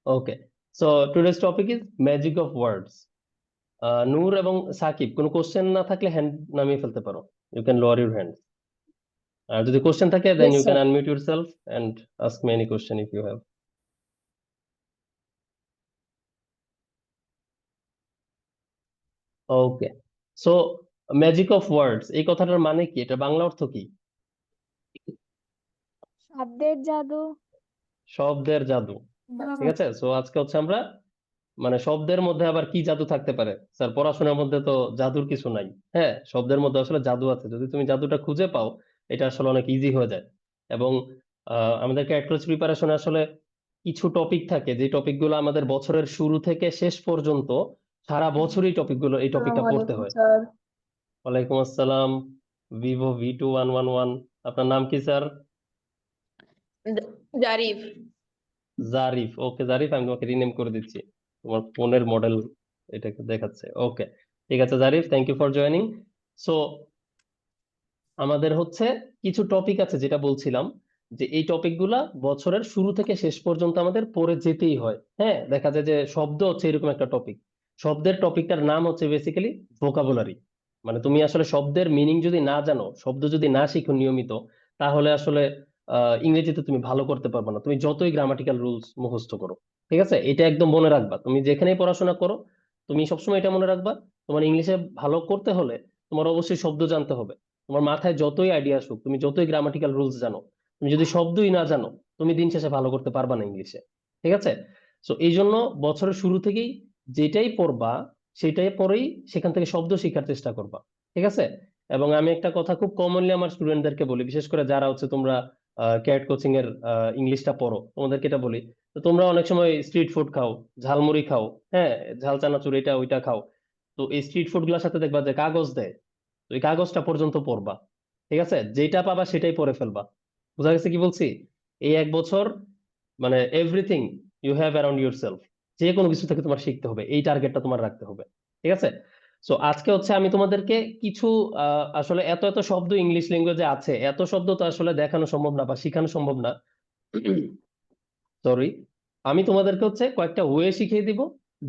Okay, so today's topic is magic of words. Noor এবং সাকিব, কোনো question না থাকলে হ্যান্ড নামিয়ে ফেলতে পারো। You can lower your hand. আর যদি কোশ্চেন থাকে then Yes, you can sir. Unmute yourself and ask me any question if you have. Okay, so magic of words এই কথাটার মানে কি? এটা বাংলা অর্থ কি? শব্দের জাদু। শব্দের জাদু। ঠিক আছে, সো আজকে হচ্ছে আমরা মানে শব্দের মধ্যে আবার কি জাদু থাকতে পারে? স্যার পড়াশোনার মধ্যে তো জাদুর কিছু নাই। হ্যাঁ, শব্দের মধ্যে আসলে জাদু আছে, যদি তুমি জাদুটা খুঁজে পাও এটা আসলে অনেক ইজি হয়ে যায়। এবং আমাদের ক্যাট ক্লাস প্রিপারেশনে আসলে কিছু টপিক থাকে যে টপিকগুলো আমাদের বছরের শুরু থেকে শেষ পর্যন্ত সারা বছরই টপিকগুলো এই টপিকটা আসসালামু পড়তে আলাইকুম হয়। স্যার। ওয়ালাইকুম আসসালাম। Vivo V2111। আপনার নাম কি স্যার? জারিফ। জারিফ। ওকে জারিফ, আমি তোমাকে রিনেম করে দিচ্ছি, তোমার ফোনের মডেল এটাকে দেখাচ্ছে। ওকে, ঠিক আছে Zarif, thank you for joining. So আমাদের হচ্ছে কিছু টপিক আছে, যেটা বলছিলাম যে এই টপিকগুলা বছরের শুরু থেকে শেষ পর্যন্ত আমাদের পড়ে যেতেই হয়। হ্যাঁ, দেখা যায় যে শব্দ হচ্ছে এরকম একটা টপিক। শব্দের টপিকটার নাম হচ্ছে বেসিক্যালি ভোকাবুলারি। মানে তুমি আসলে শব্দের মিনিং যদি না জানো, শব্দ যদি না শিখো নিয়মিত, তাহলে আসলে ইংরেজিতে তুমি ভালো করতে পারবে না, তুমি যতই গ্রামাটিক্যাল রুলস মুখস্থ করো। ঠিক আছে, এটা একদম মনে রাখবা, তুমি যেখানেই পড়াশোনা করো তুমি সবসময় এটা মনে রাখবা। তোমার ইংলিশে ভালো করতে হলে তোমার অবশ্যই শব্দ জানতে হবে। তোমার মাথায় যতই আইডিয়া আসুক, তুমি যতই গ্রামাটিক্যাল রুলস জানো, তুমি যদি শব্দই না জানো, তুমি দিন শেষে ভালো করতে পারবা না ইংলিশে। ঠিক আছে, সো এই জন্য বছরের শুরু থেকেই যেটাই পড়বা সেটাই পরেই সেখান থেকে শব্দ শেখার চেষ্টা করবা। ঠিক আছে, এবং আমি একটা কথা খুব কমনলি আমার স্টুডেন্টদেরকে বলি, বিশেষ করে যারা হচ্ছে তোমরা ক্যাট কোচিং এর ইংলিশটা পড়ো, তোমাদেরকে এটা বলি, তো তোমরা অনেক সময় স্ট্রিট ফুড খাও, ঝালমুড়ি খাও, হ্যাঁ, ঝাল চানাচুর এটা ওইটা খাও। তো এই স্ট্রিট ফুড গুলোর সাথে দেখবা যে কাগজ দেয়, তো এই কাগজটা পর্যন্ত পড়বা। ঠিক আছে, যেটা পাবা সেটাই পড়ে ফেলবা। বুঝা গেছে কি বলছি? এই এক বছর মানে everything you have around yourself, যে কোনো কিছু থেকে তোমার শিখতে হবে, এই টার্গেটটা তোমার রাখতে হবে। ঠিক আছে, সো আজকে হচ্ছে আমি তোমাদেরকে কিছু আসলে এত এত শব্দ ইংলিশ ল্যাঙ্গুয়েজে আছে, এত শব্দ তো আসলে দেখানো সম্ভব না বা শেখানো সম্ভব না। সরি, আমি তোমাদেরকে হচ্ছে কয়েকটা ওয়ে শিখিয়ে দিব,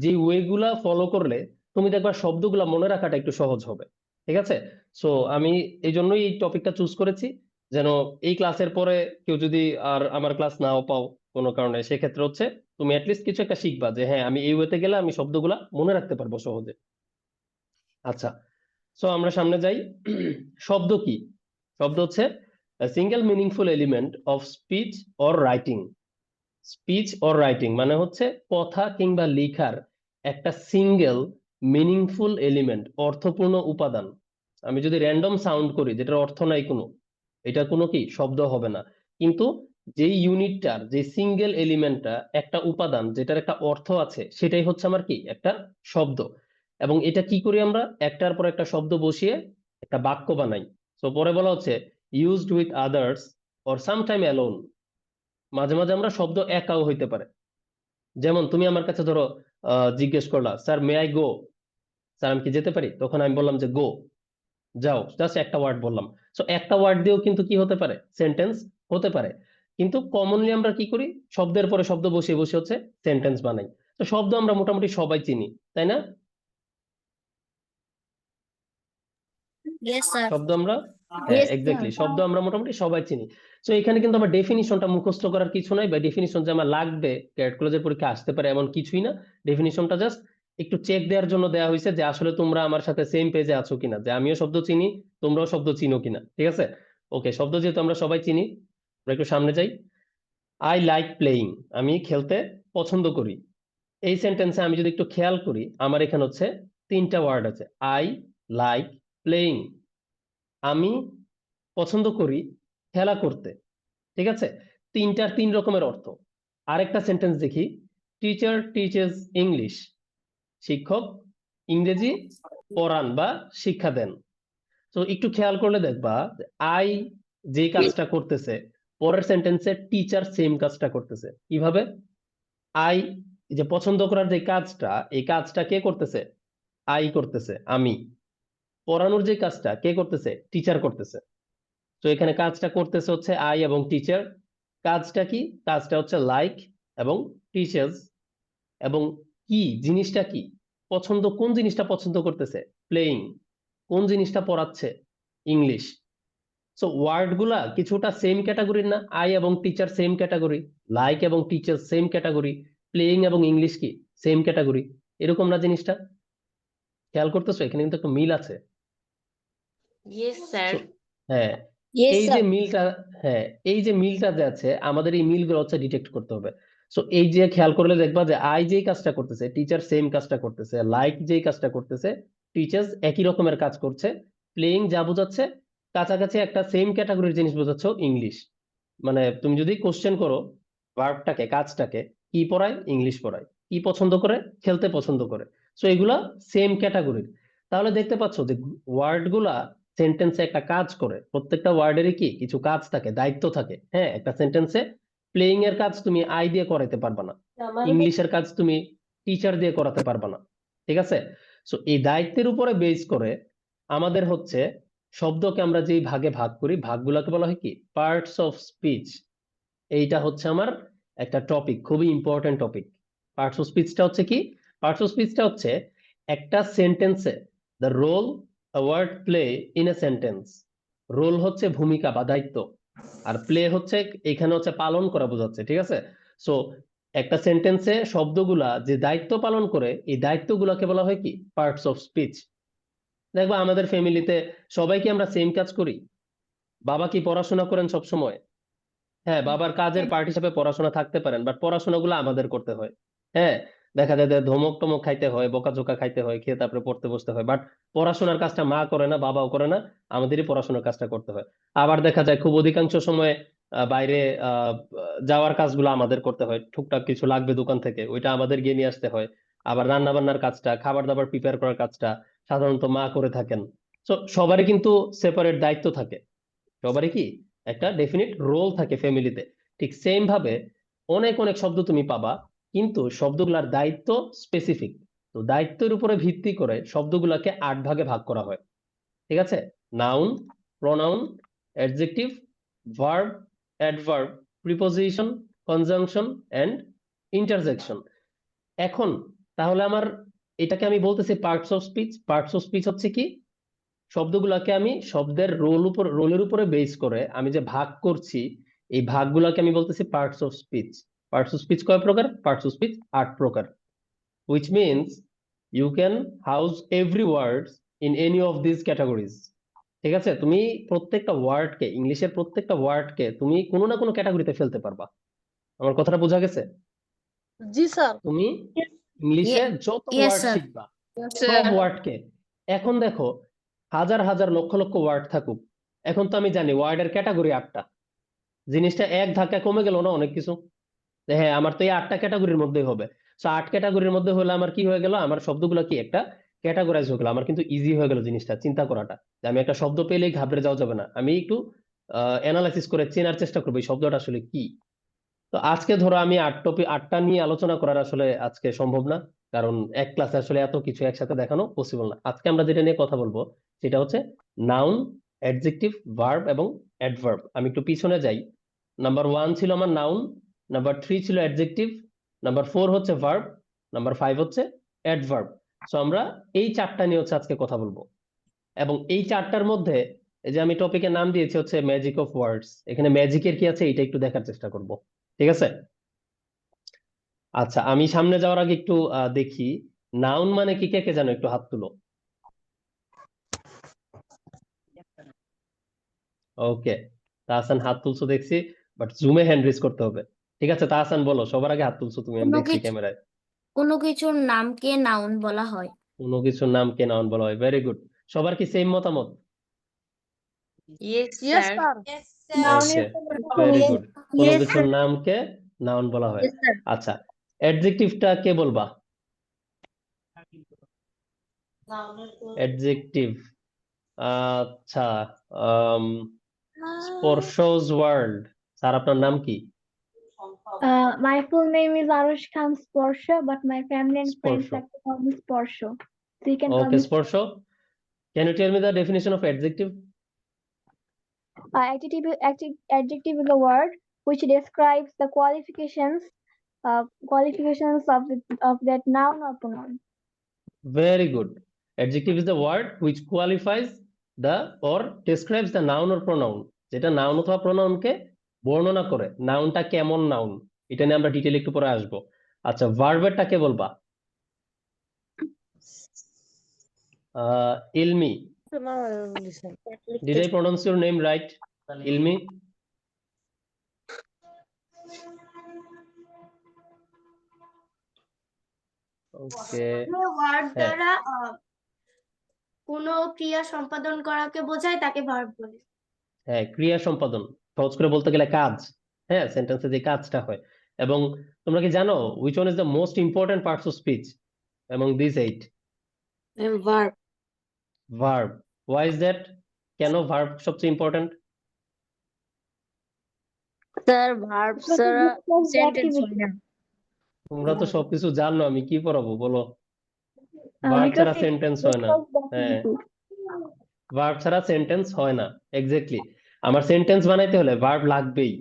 যে ওয়ে গুলা ফলো করলে তুমি দেখবা শব্দগুলা মনে রাখাটা একটু সহজ হবে। ঠিক আছে, সো আমি এই জন্যই এই টপিকটা চুজ করেছি, যেন এই ক্লাসের পরে কেউ যদি আর আমার ক্লাস নাও পাও কোনো কারণে, সেক্ষেত্রে হচ্ছে তুমি অ্যাটলিস্ট কিছু একটা শিখবা যে হ্যাঁ আমি এই ওয়েতে গেলে আমি শব্দগুলা মনে রাখতে পারবো সহজে। আচ্ছা, সো আমরা সামনে যাই। শব্দ কি? শব্দ হচ্ছে single meaningful element of speech or writing. Speech or writing মানে হচ্ছে কথা কিংবা লেখার একটা সিঙ্গেল মিনিংফুল এলিমেন্ট, অর্থপূর্ণ উপাদান। আমি যদি র্যান্ডম সাউন্ড করি যেটার অর্থ নাই কোনো, এটা কোনো কি শব্দ হবে না। কিন্তু যেই ইউনিটটার যে সিঙ্গেল এলিমেন্টটা একটা উপাদান যেটার একটা অর্থ আছে, সেটাই হচ্ছে আমার কি একটা শব্দ। এবং এটা কি করি আমরা? একটার পর একটা শব্দ বসিয়ে একটা বাক্য বানাই। তো পরে বলা হচ্ছে used with others or sometime alone. মাঝে মাঝে আমরা শব্দ একাও হইতে পারে। যেমন তুমি আমার কাছে ধরো জিজ্ঞেস করলা, sir may I go, sir আমি কি যেতে পারি? তখন আমি বললাম যে গো, যাও, জাস্ট একটা ওয়ার্ড বললাম। সো একটা ওয়ার্ড দিয়েও কিন্তু কি হতে পারে? সেন্টেন্স হতে পারে। কিন্তু কমনলি আমরা কি করি? শব্দের পরে শব্দ বসিয়ে বসে হচ্ছে সেন্টেন্স বানাই। তো শব্দ আমরা মোটামুটি সবাই চিনি, তাই না? Yes, sir. শব্দ আমরা, হ্যাঁ Yes, sir. এক্স্যাক্টলি, শব্দ আমরা মোটামুটি সবাই চিনি। তো এখানে কিন্তু আমার ডেফিনিশনটা মুখস্থ করার কিছু নাই, বা ডেফিনিশন যে আমার লাগবে ক্যাট কলেজের পরীক্ষা আসতে পারে এমন কিছুই না। ডেফিনিশনটা জাস্ট একটু চেক দেওয়ার জন্য দেওয়া হয়েছে যে আসলে তোমরা আমার সাথে সেম পেজে আছো কিনা, যে আমিও শব্দ চিনি, তোমরাও শব্দ চিনো কিনা। ঠিক আছে, ওকে, শব্দ যেহেতু আমরা সবাই চিনি, আমরা একটু সামনে যাই। আই লাইক প্লেইং, আমি খেলতে পছন্দ করি। এই সেন্টেন্সে আমি যদি একটু খেয়াল করি, আমার এখানে হচ্ছে তিনটা ওয়ার্ড আছে, আই লাইক প্লেইং, আমি পছন্দ করি খেলা করতে। ঠিক আছে, তিনটার তিন রকমের অর্থ। আরেকটা সেন্টেন্স দেখি, টিচার টিচেস ইংলিশ, শিক্ষক ইংরেজি পড়ান বা শিক্ষা দেন। তো একটু খেয়াল করলে দেখবা আই যে কাজটা করতেছে, পরের সেন্টেন্সে টিচার সেম কাজটা করতেছে। কিভাবে? আই যে পছন্দ করার যে কাজটা, এই কাজটা কে করতেছে? আই করতেছে, আমি। পড়ানোর যে কাজটা কে করতেছে? টিচার করতেছে। তো এখানে কাজটা করতেছে হচ্ছে আই এবং টিচার। কাজটা কি? কাজটা হচ্ছে লাইক এবং টিচার্স এবং কি জিনিসটা কি পছন্দ, কোন জিনিসটা পছন্দ করতেছে, প্লেইং, কোন জিনিসটা পড়াচ্ছে, ইংলিশ। সো ওয়ার্ড গুলা কিছুটা সেম ক্যাটাগরির না? আই এবং টিচার সেম ক্যাটাগরি, লাইক এবং টিচার সেম ক্যাটাগরি, প্লেইং এবং ইংলিশ কি সেম ক্যাটাগরি, এরকম না জিনিসটা? খেয়াল করতেছো এখানে কিন্তু একটা মিল আছে। Yes, sir. So, হ্যাঁ, Yes, এই যে sir. মিলটা, হ্যাঁ এই যে মিলটা যে আছে, আমাদের এই মিলগুলো হচ্ছে ডিটেক্ট করতে হবে। সো এই যে খেয়াল করলে দেখবা যে আই যেই কাজটা করতেছে টিচার সেম কাজটা করতেছে, লাইক যেই কাজটা করতেছে টিচার্স একই রকমের কাজ করছে, প্লেইং যা বোঝাচ্ছে কাছাকাছি একটা সেম ক্যাটাগরির জিনিস বোঝাচ্ছে ইংলিশ। মানে তুমি যদি কোশ্চেন করো ভার্বটাকে, কাজটাকে, কি পড়ায়, ইংলিশ পড়ায়, কি পছন্দ করে, খেলতে পছন্দ করে, সো এগুলা সেম ক্যাটাগরির। তাহলে দেখতে পাচ্ছ যে ওয়ার্ড গুলা সেন্টেন্সে একটা কাজ করে, প্রত্যেকটা ওয়ার্ডেরই কি কিছু কাজ থাকে, দায়িত্ব থাকে। হ্যাঁ, একটা সেন্টেন্সে প্লেইং এর কাজ তুমি আই দিয়ে করাতে পারবা না, ইংলিশের কাজ তুমি টিচার দিয়ে করাতে পারবা না, ঠিক আছে? সো এই দায়িত্বের উপরে বেস করে আমাদের হচ্ছে শব্দকে আমরা যেই ভাগে ভাগ করি, ভাগগুলোকে বলা হয় কি পার্টস অফ স্পিচ। এইটা হচ্ছে আমার একটা টপিক, খুবই ইম্পর্টেন্ট টপিক। পার্টস অফ স্পিচটা হচ্ছে কি? পার্টস অফ স্পিচটা হচ্ছে একটা সেন্টেন্সে the role a word play in a sentence. Role হচ্ছে ভূমিকা বা দায়িত্ব, আর প্লে হচ্ছে এখানে হচ্ছে পালন করা বোঝাচ্ছে, ঠিক আছে? সো একটা সেন্টেন্সে শব্দগুলা যে দায়িত্ব পালন করে, এই দায়িত্বগুলোকে বলা হয় কি পার্টস অফ স্পিচ। দেখবা আমাদের ফ্যামিলিতে সবাই কি আমরা সেম কাজ করি? বাবা কি পড়াশোনা করেন সব সময়? হ্যাঁ, বাবার কাজের পার্ট হিসেবে পড়াশোনা থাকতে পারেন, বাট পড়াশোনাগুলো আমাদের করতে হয়। হ্যাঁ, দেখা যায় যে ধমক টমক খাইতে হয়, বকাঝোকা খাইতে হয়, খেয়ে তারপরে পড়তে বসতে হয়, বাট পড়াশোনার কাজটা মা করে না, বাবাও করে না, আমাদেরই পড়াশোনার কাজটা করতে হয়। আবার দেখা যায় খুব অধিকাংশ সময় বাইরে যাওয়ার কাজগুলো আমাদের করতে হয়, টুকটাক কিছু লাগবে দোকান থেকে, ওইটা আমাদের গিয়ে নিয়ে আসতে হয়। আবার রান্না বান্নার কাজটা, খাবার দাবার প্রিপেয়ার করার কাজটা সাধারণত মা করে থাকেন। তো সবারই কিন্তু সেপারেট দায়িত্ব থাকে, সবারই কি একটা ডেফিনিট রোল থাকে ফ্যামিলিতে। ঠিক সেম ভাবে অনেক অনেক শব্দ তুমি পাবা, কিন্তু শব্দগুলার দায়িত্ব স্পেসিফিক। তো দায়িত্বের উপরে ভিত্তি করে শব্দগুলোকে 8 ভাগে ভাগ করা হয়, ঠিক আছে? Noun, pronoun, adjective, verb, adverb, preposition, conjunction and interjection. এখন তাহলে আমার এটাকে আমি বলতেছি parts of speech. Parts of speech হচ্ছে কি শব্দগুলাকে আমি শব্দের রোলের উপরে বেস করে আমি যে ভাগ করছি, এই ভাগগুলাকে আমি বলতেছি parts of speech. Parts of speech কয় প্রকার? পার্টস অফ স্পিচ 8 প্রকার, which means you can house every word in any of these categories। ঠিক আছে, তুমি প্রত্যেকটা ওয়ার্ডকে, ইংলিশের প্রত্যেকটা ওয়ার্ডকে তুমি কোনো না কোনো ক্যাটাগরিতে ফেলতে পারবা। আমার কথাটা বোঝা গেছে? জি স্যার। তুমি ইংলিশে Ye- যত yes, ওয়ার্ড sir. শিখবা সব ওয়ার্ডকে, এখন দেখো হাজার হাজার লক্ষ লক্ষ ওয়ার্ড থাকুক, এখন তো আমি জানি ওয়ার্ডের ক্যাটাগরি 8টা। জিনিসটা এক ধাক্কায় কমে গেল না অনেক কিছু? যে হ্যাঁ, আমার তো এই 8টা ক্যাটাগরির মধ্যেই হবে। সো 8 ক্যাটাগরির মধ্যে হলে আমার কি হয়ে গেল, আমার শব্দগুলো কি একটা ক্যাটাগরাইজ হয়ে গেল, আমার কিন্তু ইজি হয়ে গেল জিনিসটা চিন্তা করাটা। যে আমি একটা শব্দ পেলেই ঘাবড়ে যাওয়া যাবে না, আমি একটু অ্যানালাইসিস করে চেনার চেষ্টা করবো এই শব্দটা আসলে কি। তো আজকে ধরো আমি 8টা নিয়ে আলোচনা করার আসলে আজকে সম্ভব না, কারণ এক ক্লাসে আসলে এত কিছু একসাথে দেখানো পসিবল না। আজকে আমরা যেটা নিয়ে কথা বলবো সেটা হচ্ছে নাউন, অ্যাডজেক্টিভ, ভার্ব এবং অ্যাডভার্ব। আমি একটু পিছনে যাই। নাম্বার 1 ছিল আমার নাউন, নাম্বার 3 ছিল অ্যাডজেক্টিভ, নাম্বার 4 হচ্ছে ভার্ব, নাম্বার 5 হচ্ছে অ্যাডভার্ব। সো আমরা এই 4টা নিয়ে হচ্ছে আজকে কথা বলবো, এবং এই 4টার মধ্যে এই যে আমি টপিকের নাম দিয়েছি হচ্ছে ম্যাজিক অফ ওয়ার্ডস, এখানে ম্যাজিকের কি আছে এটা একটু দেখার চেষ্টা করব, ঠিক আছে? আচ্ছা, আমি সামনে যাওয়ার আগে একটু দেখি নাউন মানে কি, কে কে জানো, একটু হাত তুলো। ওকে, তাহসান হাত তুলছো দেখছি, বাট জুমে হ্যান্ড রেজ করতে হবে। ঠিক আছে তাহসান, বলো, সবার আগে হাত তুলছো তুমি, আমি কোনো দেখছি কিছু ক্যামেরায়। কোনো কিছুর নামকে নাউন বলা হয়। কোনো কিছুর নামকে নাউন বলা হয়, ভেরি গুড। সবার কি সেম মতামত? Yes, Yes, sir. sir. ওকে, ভেরি গুড। কোনো Yes, কিছুর sir. নামকে নাউন বলা হয়। Yes, sir. আচ্ছা, অ্যাডজেক্টিভটা কে বলবা? অ্যাডজেক্টিভ, আচ্ছা, স্পর্শজ ওয়ার্ল্ড, স্যার আপনার নাম কি? My full name is Arush Khan Sporsha, but my family and friends স্পর্শ, like to call me Sporsho. So you can call okay me Sparsha. Can you tell me the definition of adjective? adjective is a word which describes the qualifications qualifications of that noun or pronoun. Very good. Adjective is the word which qualifies the or describes the noun or pronoun. যেটা noun অথবা প্রোনাউনকে বর্ণনা করে। নাউনটা কেমন noun, এটা নিয়ে আমরা detail একটু পরে আসবো। আচ্ছা, ভার্বেরটা কে বলবা? ইলমি, did I pronounce your name right? ইলমি? ওকে, ওয়ার্ড হ্যাঁ। দ্বারা কোনো ক্রিয়া সম্পাদন করাকে বোঝায় তাকে ভার্ব বলে। হ্যাঁ, ক্রিয়া সম্পাদন, সহজ করে বলতে গেলে কাজ। হ্যাঁ, সেন্টেন্সে যে কাজটা হয়। এবং তোমরা কি জানো which one is the most important parts of speech among these 8? verb. Verb. Why is that? কেন ভার্ব সবচেয়ে important? Sir, verb Because it ছাড়া describes the sentence activity. হয় না। তোমরা তো সবকিছু জানো, আমি কি পড়াবো বলো? ভার্ব Because ছাড়া it সেন্টেন্স হয় না। describes the হ্যাঁ, activity. ভার্ব ছাড়া সেন্টেন্স হয় না। এক্স্যাক্টলি, আমার সেন্টেন্স বানাইতে হলে ভার্ব লাগবেই।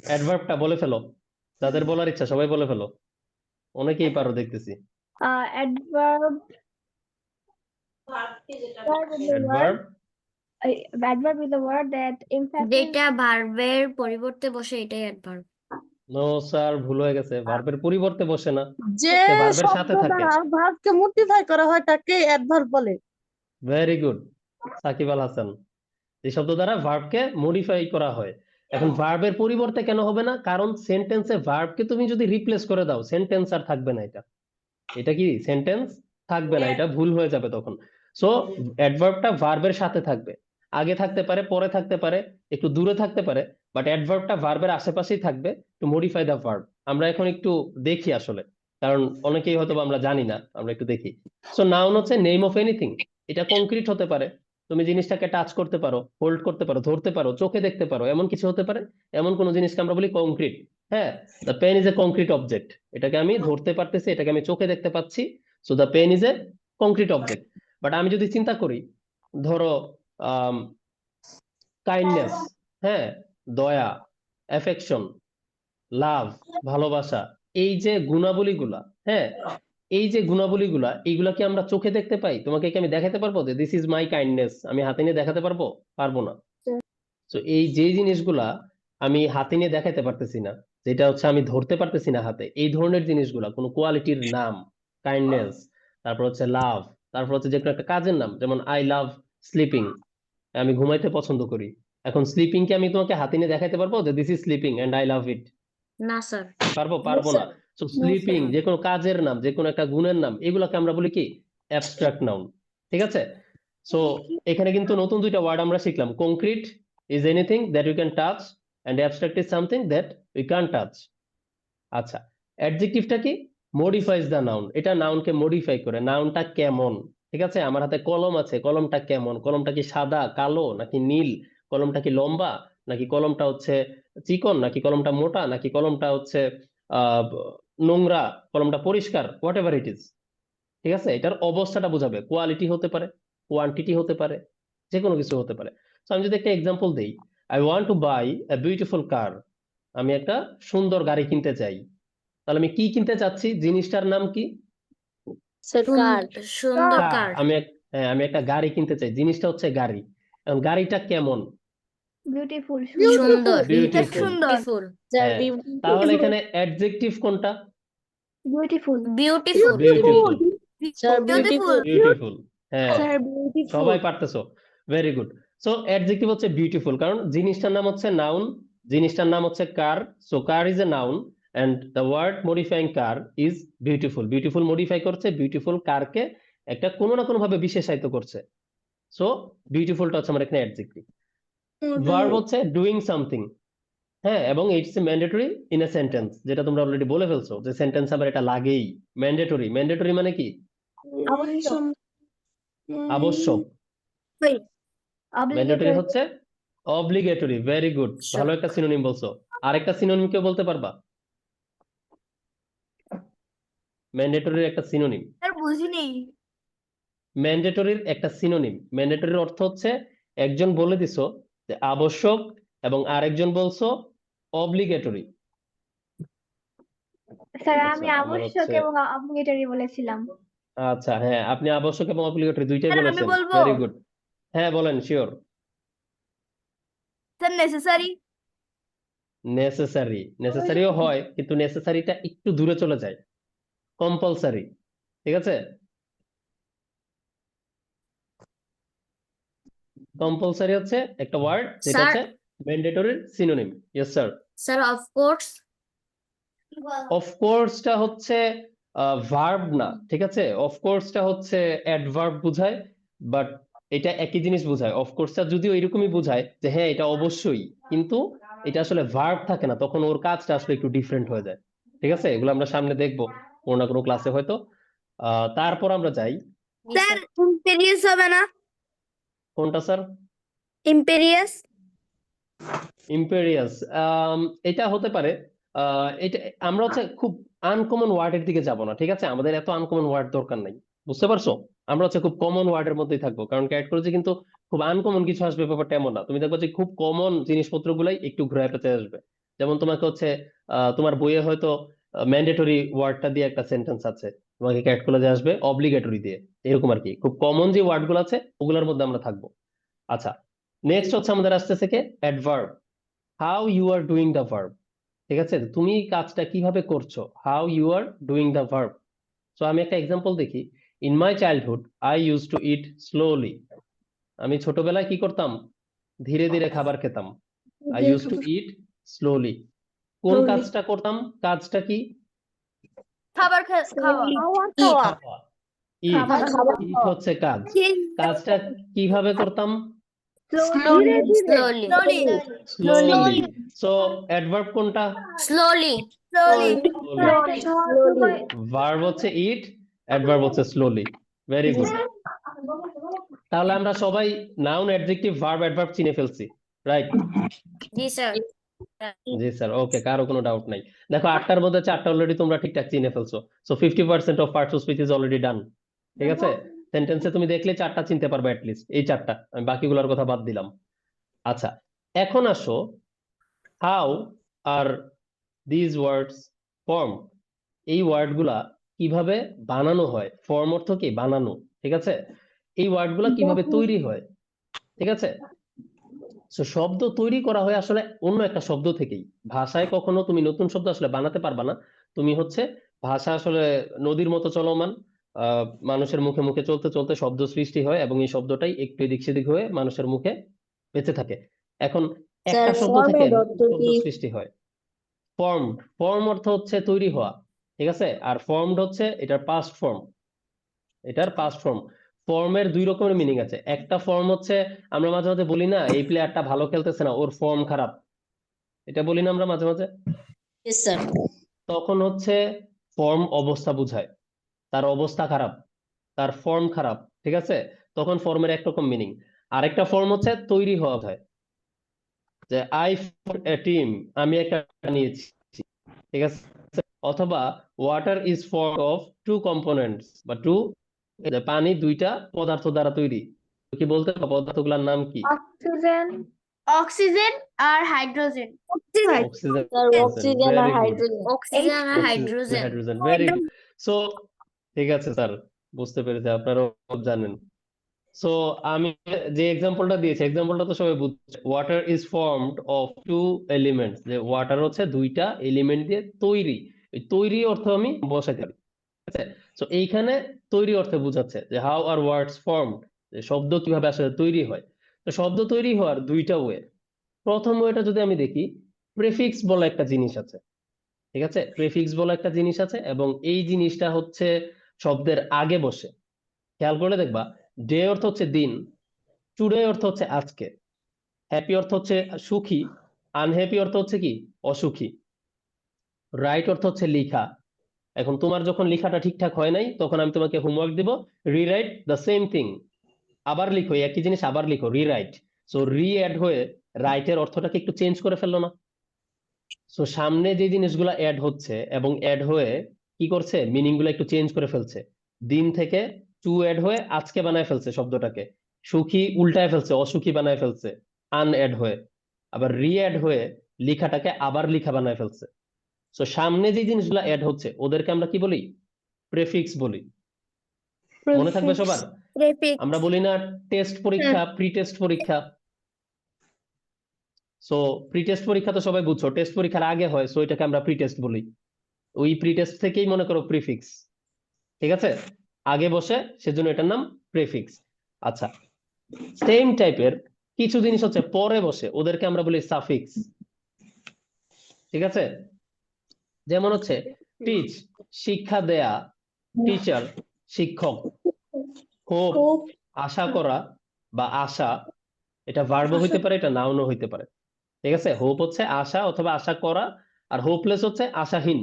অ্যাডভার্বটা বলে ফেলো, যাদের বলার ইচ্ছা সবাই বলে ফেলো, অনেকেই পারো দেখতেছি। Adverb. Adverb is the word. Adverb, Adverb is the word that emphasizes. যেটা ভার্বের পরিবর্তে বসে এটাই অ্যাডভার্ব। নো স্যার, ভুল হয়ে গেছে, ভার্বের পরিবর্তে বসে না, যে সে ভার্বের সাথে শব্দ থাকে। দ্বারা ভার্বকে মডিফাই করা হয় তাকে অ্যাডভার্ব বলে। Very good, Shakib Al Hasan. এই শব্দ দ্বারা ভার্বকে মডিফাই করা হয়। এখন ভার্বের পরিবর্তে কেন হবে না? কারণ সেন্টেন্সে ভার্বকে তুমি যদি রিপ্লেস করে দাও, সেন্টেন্স আর থাকবে না। এটা কি সেন্টেন্স থাকবে না, এটা ভুল হয়ে যাবে তখন। সো অ্যাডভার্বটা ভার্বের সাথে থাকবে, আগে থাকতে পারে, পরে থাকতে পারে, একটু দূরে থাকতে পারে, বাট অ্যাডভার্বটা ভার্বের আশেপাশেই থাকবে টু মডিফাই দ্য ভার্ব। আমরা এখন একটু দেখি আসলে, কারণ অনেকেই হয়তো বা আমরা জানি না, আমরা একটু দেখি। সো নাউন হচ্ছে নেম অফ এনিথিং। এটা কংক্রিট হতে পারে, তুমি জিনিসটাকে টাচ করতে পারো, হোল্ড করতে পারো, ধরতে পারো, চোখে দেখতে পারো, এমন কিছু হতে পারে। এমন কোন জিনিসকে আমরা বলি কংক্রিট। হ্যাঁ, the pen is a concrete object, এটাকে আমি ধরতে পারতেছি, এটাকে আমি চোখে দেখতে পাচ্ছি, so the pen is a concrete object. But আমি যদি চিন্তা করি, ধরো কাইন্ডনেস, হ্যাঁ, দয়া, অ্যাফেকশন, লাভ, ভালোবাসা, এই যে গুণাবলীগুলা, হ্যাঁ, এই যে গুণাবলীগুলা, এইগুলা কি আমরা চোখে দেখতে পাই? তোমাকে কি আমি দেখাতে পারবো যে দিস ইজ মাই কাইন্ডনেস? আমি হাতে নিয়ে দেখাতে পারবো? পারবো না। তো এই যে জিনিসগুলা আমি হাতে নিয়ে দেখাতে পারতেছি না, যেটা হচ্ছে আমি ধরতে পারতেছি না হাতে, এই ধরনের জিনিসগুলা কোনো কোয়ালিটির নাম, কাইন্ডনেস, তারপর হচ্ছে লাভ, তারপর হচ্ছে যে কোনো একটা কাজের নাম, যেমন আই লাভ স্লিপিং, আমি ঘুমাইতে পছন্দ করি। এখন স্লিপিং কে আমি তোমাকে হাতে নিয়ে দেখাতে পারবো যে this is sleeping and I love it? না স্যার। পারবো? পারবো না। সো স্লিপিং, যে কোনো কাজের নাম, যে কোনো একটা গুণের নাম, এগুলোকে আমরা বলি কি? Abstract noun. ঠিক আছে? সো এখানে কিন্তু নতুন দুইটা ওয়ার্ড আমরা শিখলাম। Concrete is anything that you can touch and abstract is something that we can't touch. আচ্ছা, অ্যাডজেক্টিভটা কি? মডিফাইজ দ্য নাউন, এটা নাউনকে মডিফাই করে। নাউনটা কেমন? ঠিক আছে, আমার হাতে কলম আছে, কলমটা কেমন? কলমটা কি সাদা, কালো, নাকি নীল? কলমটা কি লম্বা, নাকি কলমটা হচ্ছে চিকন, নাকি কলমটা মোটা, নাকি কলমটা হচ্ছে আহ নোংরা, কলমটা পরিষ্কার, হোয়াট এভার ইট ইজ। ঠিক আছে, এটার অবস্থাটা বোঝাবে। কোয়ালিটি হতে পারে, কোয়ান্টিটি হতে পারে, যে কোনো কিছু হতে পারে। তো আমি যদি একটা এক্সাম্পল দেই, I want to buy a beautiful car, আমি একটা সুন্দর গাড়ি কিনতে চাই। তাহলে আমি কি কিনতে চাচ্ছি? জিনিসটার নাম কি? কার। সুন্দর কার। কার। আমি একটা গাড়ি কিনতে চাই, জিনিসটা হচ্ছে গাড়ি। এখন গাড়িটা কেমন? Beautiful. সুন্দর। বিউটিফুল। বিউটিফুল। হ্যাঁ, তাহলে এখানে অ্যাডজেক্টিভ কোনটা? Beautiful. Beautiful. Beautiful. Beautiful. Beautiful, হ্যাঁ, স্যার বিউটিফুল। সবাই পারতেছো, ভেরি গুড। সো অ্যাডজেক্টিভ হচ্ছে বিউটিফুল, কারণ জিনিসটার নাম হচ্ছে নাউন, জিনিসটার নাম হচ্ছে car. So car is a noun and the word modifying car is beautiful. Beautiful modify করছে বিউটিফুল কারকে, একটা কোনো না কোনো ভাবে বিশেষায়িত করছে। সো বিউটিফুলটা হচ্ছে আমার এখানে অ্যাডজেক্টিভ। ভার্ব হচ্ছে ডুইং সামথিং, হ্যাঁ, এবং it's mandatory in a sentence, যেটা তোমরা অলরেডি বলে ফেলছো যে সেন্টেন্স আবার এটা লাগেই। ম্যান্ডেটরি, ম্যান্ডেটরি মানে কি? আবশ্যক। Mandatory Obligatory. হচ্ছে অব্লিগেটরি। ভেরি গুড, ভালো একটা সিনোনিম বলছো। আরেকটা সিনোনিম কেউ বলতে পারবা? ম্যান্ডেটরির একটা সিনোনিম। স্যার বুঝিনি। ম্যান্ডেটরির একটা সিনোনিম, ম্যান্ডেটরির অর্থ হচ্ছে একজন বলে দিছো যে আবশ্যক, এবং আরেকজন বলছো অব্লিগেটরি। স্যার আচ্ছা, আমি আমার আবশ্যক হচ্ছে এবং অব্লিগেটরি বলেছিলাম। আচ্ছা, হ্যাঁ, আপনি আবশ্যক এবং অব্লিগেটরি দুইটাই স্যার আমি বলেছেন। বলবো ভেরি গুড। হ্যাঁ, বলেন, শিওর। Sir necessary. নেসেসারিও হয়, কিন্তু নেসেসারিটা একটু দূরে চলে যায়। কম্পালসারি, ঠিক আছে? কম্পালসারি হচ্ছে একটা ওয়ার্ড যেটা স্যার হচ্ছে ম্যান্ডেটরির synonym. Yes sir. Sir of course. Of কোর্সটা হচ্ছে ভার্ব না, ঠিক আছে? অফ কোর্সটা হচ্ছে অ্যাডভার্ব বোঝায়, বাট এটা একই জিনিস বোঝায়। অফ কোর্সটা যদিও এরকমই বোঝায় যে হ্যাঁ এটা অবশ্যই, কিন্তু এটা আসলে ভার্ব থাকে না, তখন ওর কাজটা আসলে একটু ডিফারেন্ট হয়ে যায়। ঠিক আছে, এগুলো আমরা সামনে দেখবো কোনো না কোনো ক্লাসে হয়তো। তারপর আমরা যাই। স্যার ইম্পেরিয়াস হবে না? কোনটা স্যার? ইম্পেরিয়াস। ইম্পেরিয়াস, এটা হতে পারে। এটা আমরা হচ্ছে খুব আনকমন ওয়ার্ডের দিকে যাব না, ঠিক আছে? আমাদের এত আনকমন ওয়ার্ড দরকার নাই, বুঝতে পারছো? আমরা হচ্ছে খুব কমন ওয়ার্ডের মধ্যেই থাকবো, কারণ ক্যাটেগরি কিন্তু খুব আনকমন কিছু আসবে ব্যাপারটা এমন না। তুমি দেখবে যে খুব কমন জিনিসপত্র গুলাই একটু ঘুরে পেঁচে আসবে। যেমন তোমাকে হচ্ছে তোমার বইয়ে হয়তো ম্যান্ডেটরি ওয়ার্ডটা দিয়ে একটা সেন্টেন্স আছে, তোমাকে ক্যাট কলেজে আসবে অব্লিগেটরি দিয়ে, এরকম আর কি। খুব কমন যে ওয়ার্ড গুলো আছে ওগুলোর মধ্যে আমরা থাকবো। আচ্ছা, নেক্সট হচ্ছে আমাদের আসতেছে কি adverb. How you are doing the verb, ঠিক আছে? তুমি কাজটা কিভাবে করছো, how you are doing the verb. So আমি একটা এক্সাম্পল দেখি। In my childhood I use to eat slowly. আমি ছোটবেলায় কি করতাম? ধীরে ধীরে খাবার খেতাম। I use to eat slowly. কোন কাজটা করতাম? কাজটা কি? খাবার খাওয়া। খাওয়া। ইট। খাবার খাওয়া। ইট হচ্ছে কাজ। কাজটা কিভাবে করতাম? ধীরে ধীরে। স্লোলি। স্লোলি। সো অ্যাডভার্ব কোনটা? স্লোলি। স্লোলি। স্যার এটা খাওয়ার সময় ভার্ব হচ্ছে ইট, অ্যাডভার্ব হচ্ছে স্লোলি। Very good. তাহলে আমরা সবাই নাউন, অ্যাডজেক্টিভ, ভার্ব, অ্যাডভার্ব চিনে ফেলছি, রাইট? জি স্যার। জি স্যার, ওকে, কারো কোনো ডাউট নাই। দেখো 8টার মধ্যে 4টা অলরেডি তোমরা ঠিকঠাক চিনে ফেলছো। So 50% of parts of speech is already done, ঠিক আছে? সেন্টেন্সে তুমি দেখলে 4টা চিনতে পারবে অ্যাটলিস্ট, এই 4টা, আমি বাকিগুলোর কথা বাদ দিলাম। আচ্ছা, এখন আসো, how are this words form. এই ওয়ার্ডগুলা কিভাবে বানানো হয়? ফর্ম অর্থ কি? বানানো, ঠিক আছে? এই ওয়ার্ডগুলা কিভাবে তৈরি হয়, ঠিক আছে? সো শব্দ তৈরি করা হয় আসলে অন্য একটা শব্দ থেকেই। ভাষায় কখনো তুমি নতুন শব্দ আসলে বানাতে পারবা না। তুমি হচ্ছে ভাষা আসলে নদীর মতো চলমান, মানুষের মুখে মুখে চলতে চলতে শব্দ সৃষ্টি হয়, এবং এই শব্দটাই একটু এদিক সেদিক হয়ে মানুষের মুখে বেঁচে থাকে। এখন একটা শব্দ থেকে নতুন শব্দ সৃষ্টি হয়। ফর্ম, ফর্ম অর্থ হচ্ছে তৈরি হওয়া, ঠিক আছে? আর ফর্মড হচ্ছে এটার পাস্ট ফর্ম। এটার পাস্ট ফর্ম। ফর্মের দুই রকমের মিনিং আছে। একটা ফর্ম হচ্ছে আমরা মাঝে মাঝে বলি না এই প্লেয়ারটা ভালো খেলতেছে না, ওর ফর্ম খারাপ, এটা বলি না আমরা মাঝে মাঝে? তখন হচ্ছে ফর্ম অবস্থা বুঝায়, তার অবস্থা খারাপ, তার ফর্ম খারাপ, ঠিক আছে? তখন ফর্মের একরকম মিনিং। আরেকটা ফর্ম হচ্ছে তৈরি হওয়া হয়, যে আই ফর্ম এ টিম, আমি একটা নিয়েছি, ঠিক আছে? অথবা water is form of two components, বা টু, পানি দুইটা পদার্থ দ্বারা তৈরি। কি বলতে পারো পদার্থগুলোর নাম কি? অক্সিজেন। অক্সিজেন আর হাইড্রোজেন। অক্সিজেন, অক্সিজেন আর ভেরি গুড। হাইড্রোজেন। অক্সিজেন আর hydrogen. Hydrogen, very good. So ঠিক আছে স্যার, বুঝতে পেরেছি, আপনারা সব জানেন। সো আমি যে এক্সাম্পলটা দিয়েছি, এক্সাম্পলটা তো সবাই বুঝছে। Water is formed of two elements, যে ওয়াটার হচ্ছে দুইটা এলিমেন্ট দিয়ে তৈরি। এই তৈরি অর্থ আমি বসাইতে পারি, ঠিক আছে? সো এইখানে তৈরি অর্থে বোঝাচ্ছে যে হাউ আর ওয়ার্ডস ফর্মড, যে শব্দ কিভাবে আসলে তৈরি হয়। তো শব্দ তৈরি হওয়ার দুইটা ওয়ে। প্রথম ওয়েটা যদি আমি দেখি, প্রেফিক্স বলা একটা জিনিস আছে, ঠিক আছে? প্রেফিক্স বলা একটা জিনিস আছে, এবং এই জিনিসটা হচ্ছে শব্দের আগে বসে। খেয়াল করে দেখবা, ডে অর্থ হচ্ছে দিন, টুডে অর্থ হচ্ছে আজকে, হ্যাপি অর্থ হচ্ছে সুখী, আনহ্যাপি অর্থ হচ্ছে কি? অসুখী, রাইট অর্থ হচ্ছে লেখা। এখন তোমার যখন লেখাটা ঠিকঠাক হয় নাই, তখন আমি তোমাকে হোমওয়ার্ক দিব, রিরাইট দ্য সেম থিং, আবার লিখো একই জিনিস, আবার লিখো, রিরাইট। সো রি অ্যাড হয়ে রাইটের অর্থটাকে একটু চেঞ্জ করে ফেললো না? সো সামনে যে জিনিসগুলো অ্যাড হচ্ছে এবং অ্যাড হয়ে কি করছে, মিনিং গুলো একটু চেঞ্জ করে ফেলছে। দিন থেকে টু অ্যাড হয়ে আজকে বানায় ফেলছে শব্দটাকে, সুখী উল্টায় ফেলছে, অসুখী বানায় ফেলছে আন অ্যাড হয়ে, আবার রি অ্যাড হয়ে লেখাটাকে আবার লেখা বানায় ফেলছে। সো সামনে যে জিনিসগুলো অ্যাড হচ্ছে ওদেরকে আমরা কি বলি? প্রেফিক্স বলি। মনে থাকবে Prefix. সবার? prefix, আমরা বলি না টেস্ট পরীক্ষা, প্রি টেস্ট পরীক্ষা। সো প্রি টেস্ট পরীক্ষা তো সবাই বুঝছো, টেস্ট পরীক্ষার আগে হয়, সো এটাকে আমরা প্রি টেস্ট বলি। ওই প্রি টেস্ট থেকেই মনে করো প্রিফিক্স, ঠিক আছে, আগে বসে, সেজন্য এটার নাম প্রেফিক্স। আচ্ছা, সেম টাইপের কিছু জিনিস হচ্ছে পরে বসে, ওদেরকে আমরা বলি সাফিক্স, ঠিক আছে। যেমন হচ্ছে টিচ, শিক্ষা দেয়া, টিচার, শিক্ষক। হোপ, আশা করা বা আশা, এটা ভার্বও হইতে পারে, এটা নাউনও হইতে পারে, ঠিক আছে। হোপ হচ্ছে আশা অথবা আশা করা, আর হোপলেস হচ্ছে আশাহীন।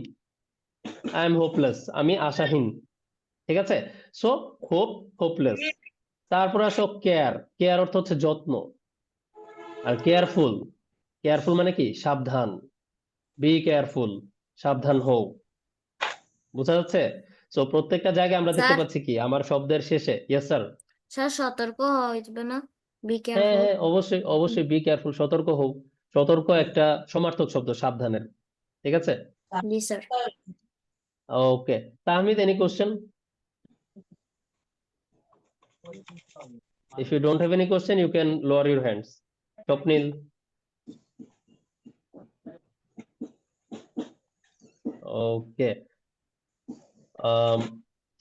আই এম হোপলেস, আমি আশাহীন, ঠিক আছে। So hope, hopeless. তারপর আসো কেয়ার, কেয়ার অর্থ হচ্ছে যত্ন। আর কেয়ারফুল, কেয়ারফুল মানে কি? সাবধান। বি কেয়ারফুল, সাবধান হও। বোঝা যাচ্ছে? সো প্রত্যেকটা জায়গায় আমরা দেখতে স্যার। পাচ্ছি কি আমার শব্দের শেষে, ইয়েস স্যার। স্যার সতর্ক হওয়া হইবে না, বি হ্যাঁ কেয়ারফুল। হ্যাঁ, অবশ্যই অবশ্যই, বি কেয়ারফুল, সতর্ক হও। সতর্ক একটা সমার্থক শব্দ সাবধানের, ঠিক আছে। জি sir. Okay, Tahmid, any question? If you don't have any question, you can lower your hands. Swapnil. ওকে,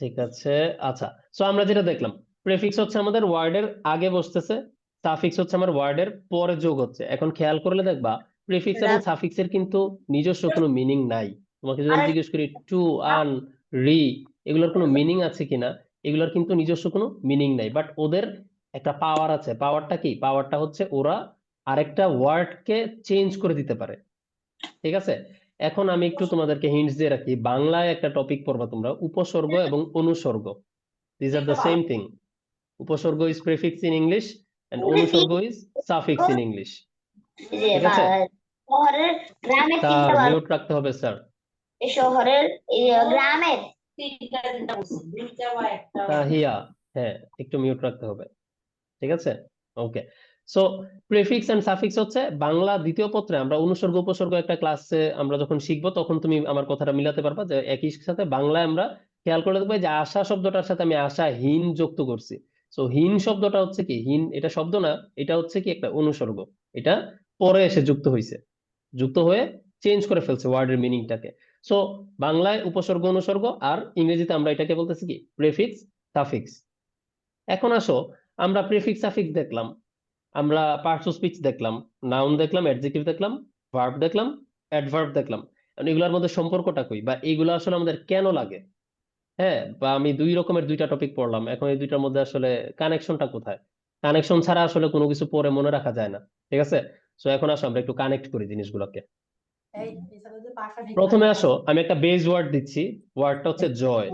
ঠিক আছে। আচ্ছা, সো আমরা যেটা দেখলাম, প্রেফিক্স হচ্ছে আমাদের ওয়ার্ডের আগে বসতেছে, সাফিক্স হচ্ছে আমার ওয়ার্ডের পরে যোগ হচ্ছে। এখন খেয়াল করলে দেখবা প্রেফিক্স এবং সাফিক্সের কিন্তু নিজস্ব কোনো মিনিং নাই। তোমাকে যদি আমি জিজ্ঞেস করি টু, আন, রি, এগুলোর কোনো মিনিং আছে কিনা, এগুলোর কিন্তু নিজস্ব কোনো মিনিং নাই, বাট ওদের একটা পাওয়ার আছে। পাওয়ারটা কি? পাওয়ারটা হচ্ছে ওরা আরেকটা ওয়ার্ডকে চেঞ্জ করে দিতে পারে, ঠিক আছে। এখন আমি একটু তোমাদেরকে হিন্টস দিয়ে রাখি, বাংলায় একটা টপিক পড়বা তোমরা, উপসর্গ এবং অনুসর্গ। This are the same thing. উপসর্গ is prefix in English and অনুসর্গ ইজ সাফিক্স ইন ইংলিশ, ঠিক আছে। শহরের গ্রামের স্যার তিনটা মিউট রাখতে হবে স্যার। শহরের গ্রামের তাহিয়া, হ্যাঁ একটু মিউট রাখতে হবে, ঠিক আছে। ওকে, সো প্রেফিক্স এন্ড সাফিক্স হচ্ছে বাংলা দ্বিতীয় পত্রে আমরা অনুসর্গ উপসর্গ একটা ক্লাসে আমরা যখন শিখবো তখন তুমি আমার কথাটা মিলাতে পারবা যে একই সাথে বাংলায় আমরা খেয়াল করে দেখবো যে আশা শব্দটার সাথে আমি আশাহীন যুক্ত করছি। সো হীন শব্দটা হচ্ছে কি? হীন এটা শব্দ না, এটা হচ্ছে কি একটা অনুসর্গ। এটা পরে এসে যুক্ত হয়েছে, যুক্ত হয়ে চেঞ্জ করে ফেলছে ওয়ার্ডের মিনিংটাকে। সো বাংলায় উপসর্গ অনুসর্গ, আর ইংরেজিতে আমরা এটাকে বলতেছি কি? Prefix suffix. এখন আসো, আমরা প্রিফিক্স সাফিক্স দেখলাম, আমরা পার্টস অফ স্পিচ দেখলাম, নাউন দেখলাম, অ্যাডজেক্টিভ দেখলাম, ভার্ব দেখলাম, অ্যাডভার্ব দেখলাম। এখন এগুলোর মধ্যে সম্পর্কটা কই, বা এগুলো আসলে আমাদের কেন লাগে? হ্যাঁ, বা আমি দুই রকমের দুইটা টপিক পড়লাম, এখন এই দুইটার মধ্যে আসলে কানেকশনটা কোথায়? কানেকশন ছাড়া আসলে কোনো কিছু পড়ে মনে রাখা যায় না, ঠিক আছে। সো এখন আসো আমরা একটু কানেক্ট করি জিনিসগুলোকে। প্রথমে আসো, আমি একটা বেস ওয়ার্ড দিচ্ছি, ওয়ার্ডটা হচ্ছে জয়।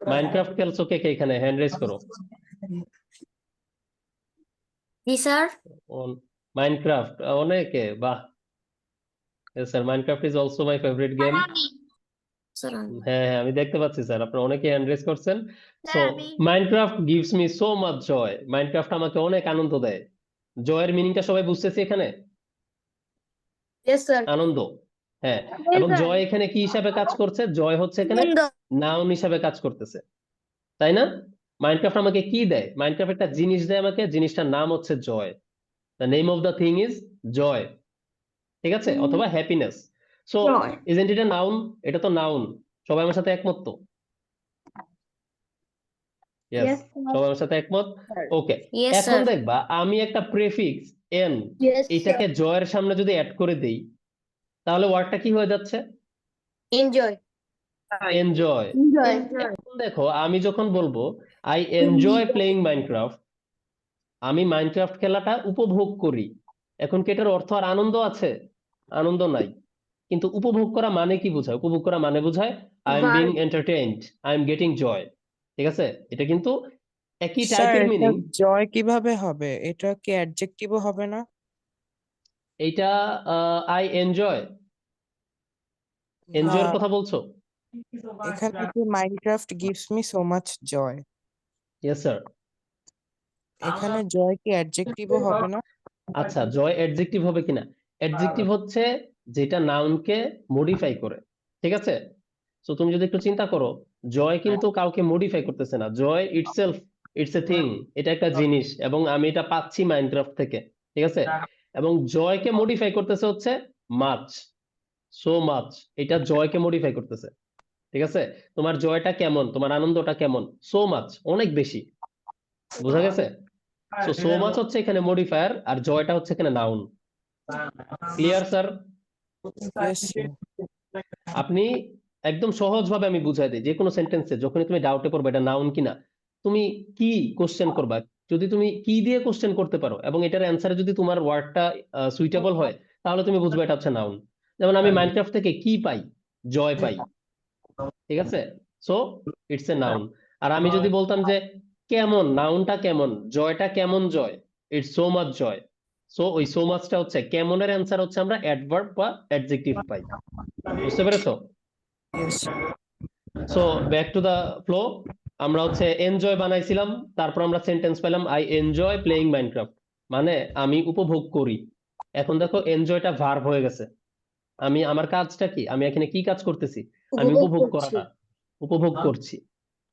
মাইনক্রাফট খেলছো কে কে এখানে? হ্যান্ড রেজ করো। জি স্যার। মাইনক্রাফট অনেকে, বাহ। Sir Minecraft is also my favourite game. Sir হ্যাঁ হ্যাঁ, আমি দেখতে পাচ্ছি স্যার, আপনারা অনেকে হ্যান্ড রেজ করছেন। সো আমি Minecraft gives me so much joy. Minecraft আমাকে অনেক আনন্দ দেয়। জয়ের মিনিংটা সবাই বুঝতেছি এখানে? Yes sir. আনন্দ, হ্যাঁ। এবং জয় এখানে কি হিসাবে কাজ করছে? জয় হচ্ছে এখানে নাউন হিসাবে কাজ করতেছে, তাই না? মাইনক্রাফট আমাকে কি দেয়? মাইনক্রাফট একটা জিনিস দেয় আমাকে, জিনিসটার নাম হচ্ছে joy. The name of the thing is joy, ঠিক আছে, অথবা happiness. So isn't it a noun? এটা তো নাউন। সবাই আমার সাথে একমত তো? Yes, Yes, sir. সবাই আমার সাথে একমত। ওকে, ইয়েস এখন স্যার। দেখবা আমি একটা প্রেফিক্স এন, ইয়েস এটাকে জয়ের সামনে যদি অ্যাড করে দেই, তাহলে ওয়ার্ডটা কি হয়ে যাচ্ছে? এনজয়। এনজয়। এনজয়। এখন দেখো, আমি যখন বলবো আই এনজয় প্লেইং মাইনক্রাফট, আমি মাইনক্রাফট খেলাটা উপভোগ করি, এখন কি এটার অর্থ আর আনন্দ আছে? আনন্দ নাই। কিন্তু উপভোগ করা মানে কি বোঝায়? উপভোগ করা মানে বোঝায় I am being entertained, I am getting joy, ঠিক আছে। এটা কিন্তু একই স্যার টাইপের এটা মিনিং। জয় কিভাবে হবে? এটা কি অ্যাডজেক্টিভও হবে না? এইটা আই এনজয়, এনজয়ের কথা বলছো? এখানে যে Minecraft gives me so much joy, yes sir. এখানে জয় কি অ্যাডজেক্টিভও হবে না? আচ্ছা, জয় অ্যাডজেক্টিভ হবে কিনা? অ্যাডজেক্টিভ হচ্ছে যেটা নাউনকে মডিফাই করে, ঠিক আছে? তো তুমি যদি একটু চিন্তা করো, জয় কিন্তু কাউকে মডিফাই করতেছে না, জয় ইটসেলফ, ইটস এ থিং, এটা একটা জিনিস এবং আমি এটা পাচ্ছি মাইনক্রাফট থেকে, ঠিক আছে? এবং জয়কে মডিফাই করতেছে হচ্ছে মাচ, সো মাচ, এটা জয়কে মডিফাই করতেছে, ঠিক আছে? তোমার জয়টা কেমন, তোমার আনন্দটা কেমন, সো মাচ, অনেক বেশি, বোঝা গেছে? সো মাচ হচ্ছে এখানে মডিফায়ার আর জয়টা হচ্ছে এখানে noun. Clear sir? Yes, sir. আপনি একদম সহজভাবে আমি বুঝাই দিই, যে কোনো সেন্টেন্সে যখনই তুমি ডাউটে পড়বে এটা নাউন কিনা, তুমি কি কোশ্চেন করবা, যদি তুমি কি দিয়ে কোশ্চেন করতে পারো এবং এটার অ্যান্সারে যদি তোমার ওয়ার্ডটা সুইটেবল হয়, তাহলে তুমি বুঝবে এটা হচ্ছে নাউন। যেমন আমি মাইনক্রাফট থেকে কি পাই, জয় পাই, ঠিক আছে? So it's a noun. আর আমি যদি বলতাম যে কেমন, নাউনটা কেমন, জয়টা কেমন joy, it's so much joy, so ওই সো মাচটা হচ্ছে কেমনের অ্যান্সার হচ্ছে আমরা অ্যাডভার্ব বা অ্যাডজেক্টিভ পাই। বুঝতে পেরেছো? Yes, sir. So back to the flow, আমরা হচ্ছে এনজয় বানাইছিলাম, তারপর আমরা সেন্টেন্স পেলাম আই এনজয় প্লেইং মাইনক্রাফট, মানে আমি উপভোগ করি। এখন দেখো এনজয়টা ভার্ব হয়ে গেছে, আমি আমার কাজটা কি, আমি এখানে কি কাজ করতেছি, আমি উপভোগ করাটা, উপভোগ করছি।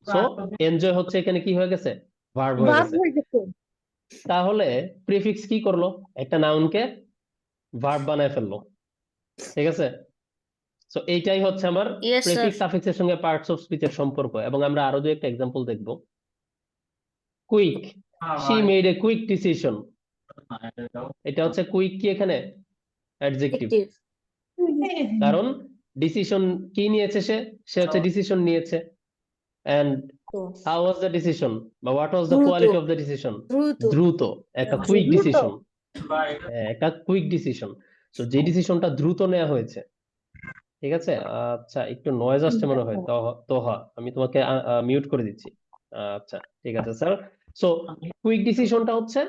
সো এনজয় হচ্ছে এখানে কি হয়ে গেছে, ভার্ব হয়ে ভার্ব গেছে। হয়ে গেছে। তাহলে প্রিফিক্স কি করলো, একটা নাউনকে ভার্ব বানায় ফেললো, ঠিক আছে? সো এইটাই হচ্ছে আমার Yes, sir. প্রিফিক্স সাফিক্সের সঙ্গে পার্টস অফ স্পিচের সম্পর্ক। এবং আমরা আরো দুই একটা এক্সাম্পল দেখবো। Quick, she made a quick decision, এটা হচ্ছে কুইক কি এখানে অ্যাডজেক্টিভ, Adjective. কারণ ডিসিশন কি নিয়েছে, সে হচ্ছে ডিসিশন নিয়েছে। And how was the decision বা হোয়াট ওয়াজ দ্য দ্রুত। কোয়ালিটি অফ দ্য ডিসিশন, দ্রুত। দ্রুত, একটা কুইক দ্রুত। ডিসিশন, একটা কুইক ডিসিশন। তো যে ডিসিশনটা দ্রুত নেওয়া হয়েছে, ঠিক আছে? আচ্ছা, একটু নয়েজ আসছে মনে হয়, তোহা আমি তোমাকে মিউট করে দিচ্ছি। আচ্ছা ঠিক আছে স্যার। সো কুইক ডিসিশনটা হচ্ছে,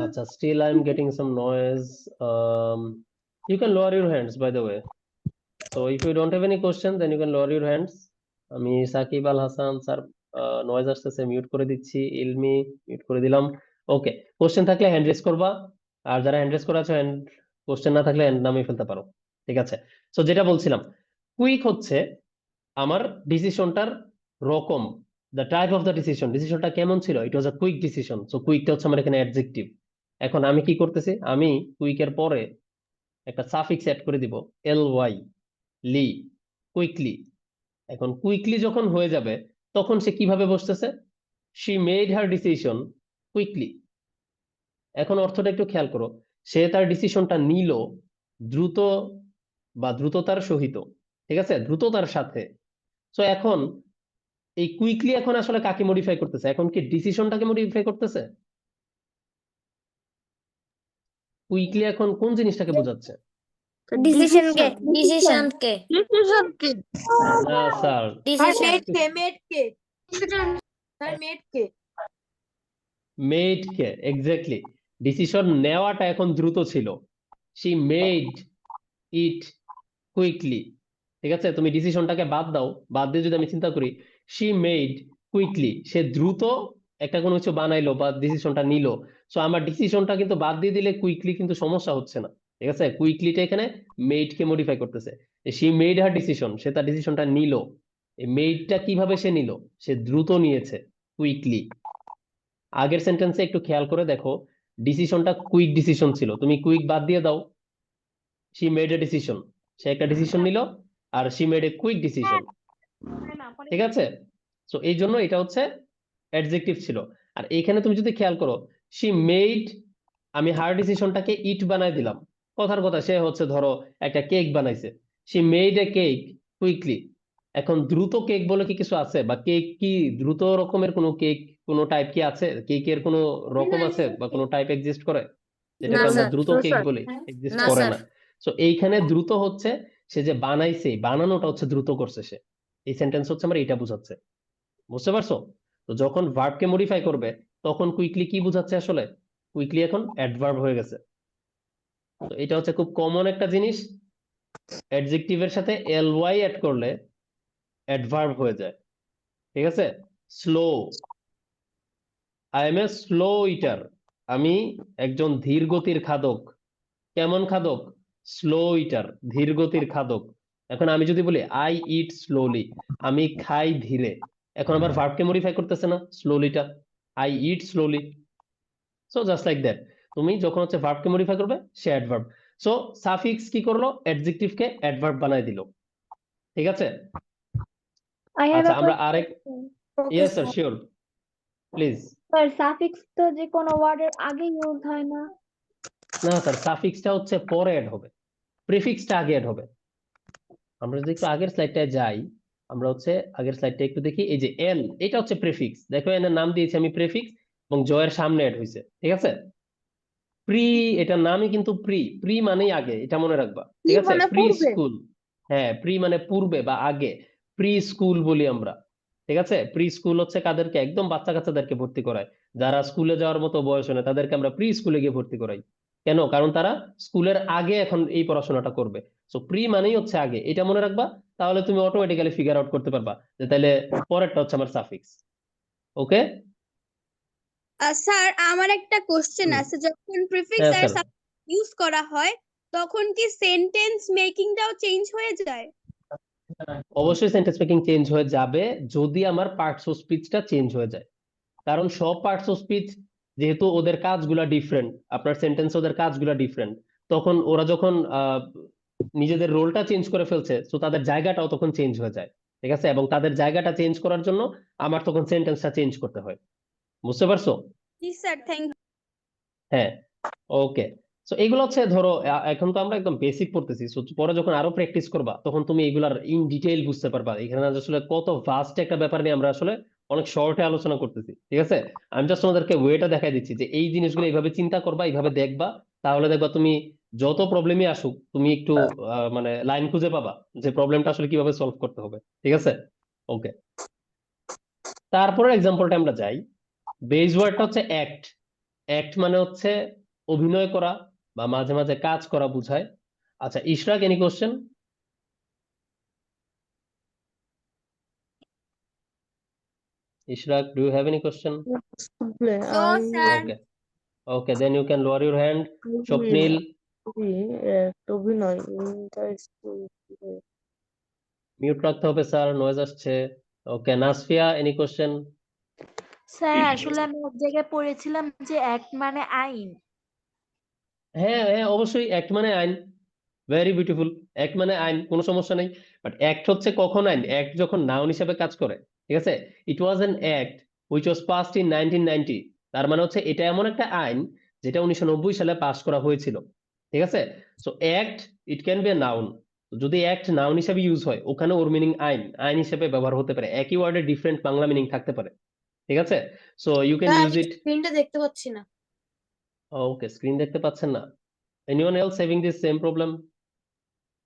আচ্ছা still I am getting some noise, you can lower your hands by the way, so if you don't have any question then you can lower your hands. আমি Shakib Al Hasan sir, noise আসতেছে, mute করে দিচ্ছি, Ilmi mute করে দিলাম। Okay, question থাকলে hand raise করবা, আর যারা হ্যান্ড রেজ করা আছে হ্যান্ড, কোশ্চেন না থাকলে হ্যান্ড নামিয়ে ফেলতে পারো, ঠিক আছে? সো যেটা বলছিলাম, কুইক হচ্ছে আমার ডিসিশনটার রকম, the type of the decision, ডিসিশনটা কেমন ছিল, ইট ওয়াজ আ কুইক ডিসিশন। সো কুইকটা হচ্ছে আমার এখানে অ্যাডজেক্টিভ। এখন আমি কি করতেছি, আমি কুইকের পরে একটা সাফিক্স অ্যাড করে দিব, এল ওয়াই, লি, কুইকলি। এখন কুইকলি যখন হয়ে যাবে তখন সে কিভাবে বসতেছে, she made her decision quickly. এখন অর্থটা একটু খেয়াল করো, সে তার ডিসিশনটা নিল দ্রুত বা দ্রুততার সহিত, ঠিক আছে, দ্রুততার সাথে। সো এখন এই কুইকলি এখন আসলে কাকে মডিফাই করতেছে, এখন কি ডিসিশনটাকে মডিফাই করতেছে? কুইকলি এখন কোন জিনিসটাকে বোঝাচ্ছে? ডিসিশন কে Decision কে ডিসিশন কে না স্যার, Decision. মেড কে, এক্স্যাক্টলি, ডিসিশন নেওয়াটা এখন দ্রুত ছিল, শি মেড ইট কুইকলি, ঠিক আছে? তুমি ডিসিশনটাকে বাদ দাও, বাদ দিয়ে যদি আমি চিন্তা করি, শি মেড কুইকলি, সে দ্রুত একটা কোনো কিছু বানাইলো বা ডিসিশনটা নিল। সো আমার ডিসিশনটা কিন্তু বাদ দিয়ে দিলে কুইকলি কিন্তু সমস্যা হচ্ছে না, ঠিক আছে? কুইকলিটা এখানে মেড কে মডিফাই করতেছে, শি মেড হার ডিসিশন, সে তার ডিসিশনটা নিল। এই মেডটা কিভাবে সে নিল, সে দ্রুত নিয়েছে, কুইকলি। আগের সেন্টেন্সে একটু খেয়াল করে দেখো, ডিসিশনটা কুইক ডিসিশন ছিল, তুমি কুইক বাদ দিয়ে দাও, শি মেড এ ডিসিশন, সে একটা ডিসিশন নিল, আর she made a quick decision, ঠিক আছে? সো এই জন্য এটা হচ্ছে অ্যাডজেক্টিভ ছিল। আর এইখানে তুমি যদি খেয়াল করো, শি মেড, আমি হার ডিসিশনটাকে ইট বানাই দিলাম, কথার কথা সে হচ্ছে ধরো একটা কেক বানাইছে, she made a cake quickly. এখন দ্রুত কেক বলে কি কিছু আছে, বা কেক কি দ্রুত রকমের কোনো কেক, কোনো টাইপ কি আছে, কেকের কোনো রকম আছে বা কোনো টাইপ এক্সিস্ট করে যেটাকে না, আমরা স্যার। দ্রুত না, কেক স্যার। বলি, এক্সিস্ট না, করে স্যার। না। সো এইখানে দ্রুত হচ্ছে সে যে বানাইছে, বানানোটা হচ্ছে দ্রুত করছে সে, এই সেন্টেন্স হচ্ছে আমার এটা বোঝাচ্ছে, বুঝতে পারছো? তো যখন ভার্বকে মডিফাই করবে তখন কুইকলি কি বোঝাচ্ছে আসলে, কুইকলি এখন অ্যাডভার্ব হয়ে গেছে। তো এটা হচ্ছে খুব কমন একটা জিনিস, অ্যাডজেক্টিভের সাথে এল ওয়াই অ্যাড করলে অ্যাডভার্ব হয়ে যায়, ঠিক আছে? Slow, I am a slow eater, আমি একজন ধীর গতির খাদক। কেমন খাদক, স্লো ইটার, ধীর গতির খাদক। এখন আমি যদি বলি আই ইট স্লোলি, আমি খাই ধীরে, এখন আবার ভার্বকে মডিফাই করতেছে না স্লোলিটা, I eat slowly. So just like that, তুমি যখন হচ্ছে ভার্বকে মডিফাই করবে সে অ্যাডভার্ব। সো সাফিক্স কি করলো, অ্যাডজেক্টিভকে অ্যাডভার্ব বানাই দিল। ঠিক আছে, I have আচ্ছা a আমরা question. আরেক, yes sir sure please. Sir, suffix তো যে কোনো ওয়ার্ডের আগে ইউজ হয় না। না স্যার, সাফিক্সটা হচ্ছে পরে অ্যাড হবে, প্রিফিক্সটা আগে অ্যাড হবে। আমরা যদি একটু আগের স্লাইডটায় যাই, আমরা হচ্ছে আগের স্লাইডটা একটু দেখি, এই যে এন, এটা হচ্ছে প্রিফিক্স, দেখো এর নাম দিয়েছি আমি প্রিফিক্স, এবং জয়ের সামনে অ্যাড হয়েছে। ঠিক আছে, প্রি, এটার নামই কিন্তু প্রি, প্রি মানেই আগে, এটা মনে রাখবা। ঠিক আছে, মানে প্রি পূর্বে। স্কুল, হ্যাঁ প্রি মানে পূর্বে বা আগে, প্রি স্কুল বলি আমরা। ঠিক আছে, প্রি স্কুল হচ্ছে কাদেরকে, একদম বাচ্চা কাচ্চাদেরকে ভর্তি করায়, যারা স্কুলে যাওয়ার মতো বয়স হয় না তাদেরকে আমরা প্রি স্কুলে গিয়ে ভর্তি করাই। কেন, কারণ তারা স্কুলের আগে এখন এই পড়াশোনাটা করবে। সো প্রি মানেই হচ্ছে আগে, এটা মনে রাখবা, তাহলে তুমি অটোমেটিক্যালি ফিগার আউট করতে পারবা যে তাহলে পরেরটা হচ্ছে আমার সাফিক্স। ওকে, স্যার আমার একটা কোশ্চেন হুম। আছে, যখন প্রিফিক্স হ্যাঁ আর স্যার, ইউজ করা হয় তখন কি সেন্টেন্স মেকিংটাও চেঞ্জ হয়ে যায়? অবশ্যই সেন্টেন্স মেকিং চেঞ্জ হয়ে যাবে যদি আমার পার্টস অফ স্পিচটা চেঞ্জ হয়ে যায়। কারণ সব পার্টস অফ স্পিচ যেহেতু ওদের কাজগুলা ডিফারেন্ট, আপনার সেন্টেন্স ওদের কাজগুলা ডিফারেন্ট, তখন ওরা যখন নিজেদের রোলটা চেঞ্জ করে ফেলছে, তো তাদের জায়গাটাও তখন চেঞ্জ হয়ে যায়। ঠিক আছে, এবং তাদের জায়গাটা চেঞ্জ করার জন্য আমার তখন সেন্টেন্সটা চেঞ্জ করতে হয়। বুঝতে পারছো? জি স্যার, থ্যাংক ইউ। হ্যাঁ, ওকে। সো এগুলো হচ্ছে ধরো এখন তো আমরা একদম বেসিক পড়তেছি, সো পরে যখন আরো প্র্যাকটিস করবা তখন তুমি এগুলার ইন ডিটেইল বুঝতে পারবা। এখানে আসলে কত ভাস্ট একটা ব্যাপার নিয়ে আমরা আসলে অনেক শর্টে আলোচনা করতেছি। ঠিক আছে, আমি জাস্ট তোমাদেরকে ওয়েটা দেখাই দিচ্ছি যে এই জিনিসগুলো এইভাবে চিন্তা করবা, এইভাবে দেখবা, তাহলে দেখবা তুমি যত প্রবলেমই আসুক তুমি একটু মানে লাইন খুঁজে পাবা যে প্রবলেমটা আসলে কিভাবে সলভ করতে হবে। ঠিক আছে, ওকে। তারপরে এক্সাম্পলটা আমরা যাই। বেস ওয়ার্ডটা হচ্ছে অ্যাক্ট। অ্যাক্ট মানে হচ্ছে অভিনয় করা বা মাঝে মাঝে কাজ করা বোঝায়। আচ্ছা Ishrak, any question? Ishrak, do you have any question? No sir. Okay, okay, then you can lower your hand. Swapnil, Abhinoy mute রাখতে হবে স্যার, নয়েজ আসছে। Okay, Nasfia, any question? Sir আসলে আমি এক জায়গায় পড়েছিলাম যে অ্যাক্ট মানে আইন। হ্যাঁ হ্যাঁ, অবশ্যই অ্যাক্ট মানে আইন, ভেরি বিউটিফুল। অ্যাক্ট মানে আইন, কোনো সমস্যা নেই। বাট অ্যাক্ট হচ্ছে কখন আইন, অ্যাক্ট যখন নাউন হিসেবে কাজ করে। ঠিক আছে, it was an act which was passed in 1990। তার মানে হচ্ছে এটা এমন একটা আইন যেটা 1990 সালে পাস করা হয়েছিল। ঠিক আছে, so act it can B a noun. যদি অ্যাক্ট নাউন হিসেবে ইউজ হয়, ওখানে ওর মিনিং আইন, আইন হিসেবে ব্যবহার হতে পারে, একই ওয়ার্ডের ডিফারেন্ট বাংলা মিনিং থাকতে পারে। ঠিক আছে, so you can use it. স্ক্রিনটা দেখতে পাচ্ছি না। ওকে, স্ক্রিন দেখতে পাচ্ছেন না? Anyone else having this same problem?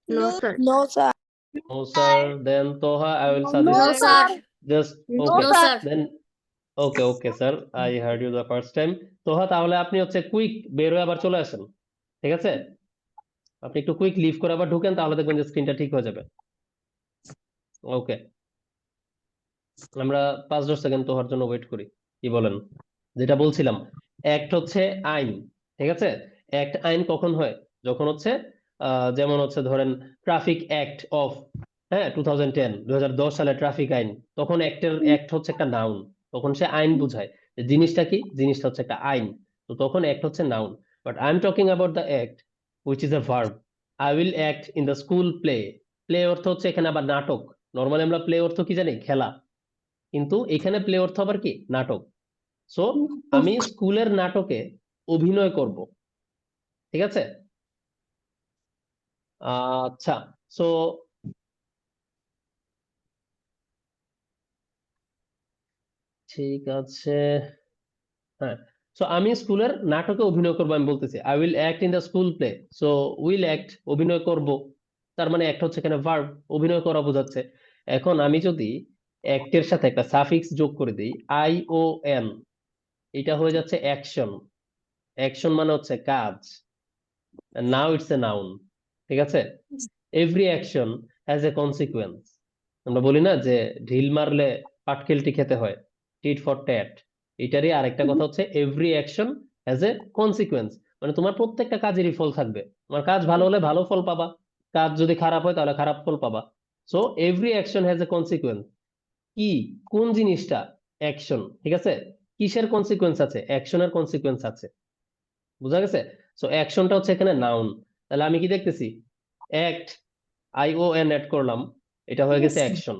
No no sir No, sir. Then Toha, I will No, suggest sir. just okay. No, sir. Then okay, okay, sir. I heard you the first time. Toha, তাহলে আপনি হচ্ছে quick বের হয়ে আবার চলে আসেন। ঠিক আছে, আপনি একটু কুইক লিভ করে আবার ঢুকেন, তাহলে দেখবেন যে স্ক্রিনটা ঠিক হয়ে যাবে। ওকে, আমরা 5-10 সেকেন্ড তোহার জন্য ওয়েট করি। কি বলেন? যেটা বলছিলাম, অ্যাক্ট হচ্ছে আইন। ঠিক আছে, অ্যাক্ট আইন কখন হয়, যখন হচ্ছে যেমন হচ্ছে ধরেন ট্রাফিক অ্যাক্ট অফ, হ্যাঁ 2010 সালে ট্রাফিক আইন, তখন অ্যাক্ট হচ্ছে একটা নাউন, তখন সে আইন বুঝায়। যে জিনিসটা কি, জিনিসটা হচ্ছে একটা আইন, তো তখন অ্যাক্ট হচ্ছে noun. But I am talking about the act which is a verb. I will act in the school play. Play অর্থ হচ্ছে এখানে আবার নাটক। নর্মালি আমরা প্লে অর্থ কি জানি, খেলা, কিন্তু এখানে প্লে অর্থ আবার কি, নাটক। সো আমি স্কুলের নাটকে অভিনয় করব। ঠিক আছে, আচ্ছা। সো ঠিক আছে, হ্যাঁ। সো আমি স্কুলের নাটকে অভিনয় করবো, আমি বলতেছি I will act in the school play. So will act, অভিনয় করব, তার মানে অ্যাক্ট হচ্ছে এখানে ভার্ব, অভিনয় করা বোঝাচ্ছে। এখন আমি যদি অ্যাক্টের সাথে একটা সাফিক্স যোগ করে দিই, আই ও এন, এটা হয়ে যাচ্ছে অ্যাকশন। অ্যাকশন মানে হচ্ছে কাজ, নাও ইটস এ নাউন। ঠিক আছে, every action has a consequence. আমরা বলি না যে ঢিল মারলে পাটকেলটি খেতে হয়, টিট ফর ট্যাট। এটারই আরেকটা কথা হচ্ছে every action has a consequence. মানে তোমার প্রত্যেকটা কাজেরই ফল থাকবে। তোমার কাজ ভালো হলে ভালো ফল পাবা, কাজ যদি খারাপ হয় তাহলে খারাপ ফল পাবা। So every action has a consequence. কি, কোন জিনিসটা? অ্যাকশন, ঠিক আছে। কিসের কনসিকুয়েন্স আছে? অ্যাকশনের কনসিকুয়েন্স আছে। বুঝা গেছে? সো অ্যাকশনটা হচ্ছে এখানে নাউন। তাহলে আমি কি দেখতেছি? অ্যাক্ট, ION অ্যাড করলাম, এটা হয়ে গেছে অ্যাকশন।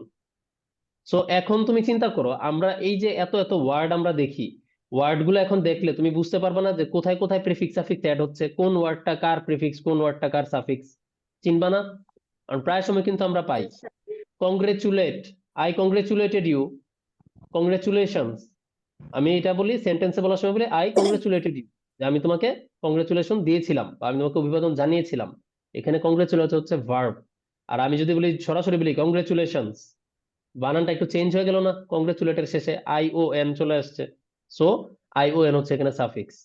সো এখন তুমি চিন্তা করো, আমরা এই যে এত এত ওয়ার্ড আমরা দেখি, ওয়ার্ড গুলো এখন দেখলে তুমি বুঝতে পারবে না যে কোথায় কোথায় প্রিফিক্স সাফিক্স অ্যাড হচ্ছে, কোন ওয়ার্ডটা কার প্রিফিক্স, কোন ওয়ার্ডটা কার সাফিক্স, চিনবা না? কারণ প্রায় সময় কিন্তু আমরা পাই congratulate, I congratulated you, congratulations. আমি এটা বলি সেন্টেন্সে বলার সময় বলি আই কংগ্রেচুলেটেড ইউ, যে আমি তোমাকে কংগ্রেচুলেশন দিয়েছিলাম বা আমি তোমাকে অভিবাদন জানিয়েছিলাম। এখানে কংগ্রেচুলেট হচ্ছে ভার্ব। আর আমি যদি বলি সরাসরি বলি কংগ্রেচুলেশনস, বানানটা একটু চেঞ্জ হয়ে গেল না? কংগ্রেচুলেটের শেষে ION চলে আসছে। সো ION হচ্ছে এখানে সাফিক্স।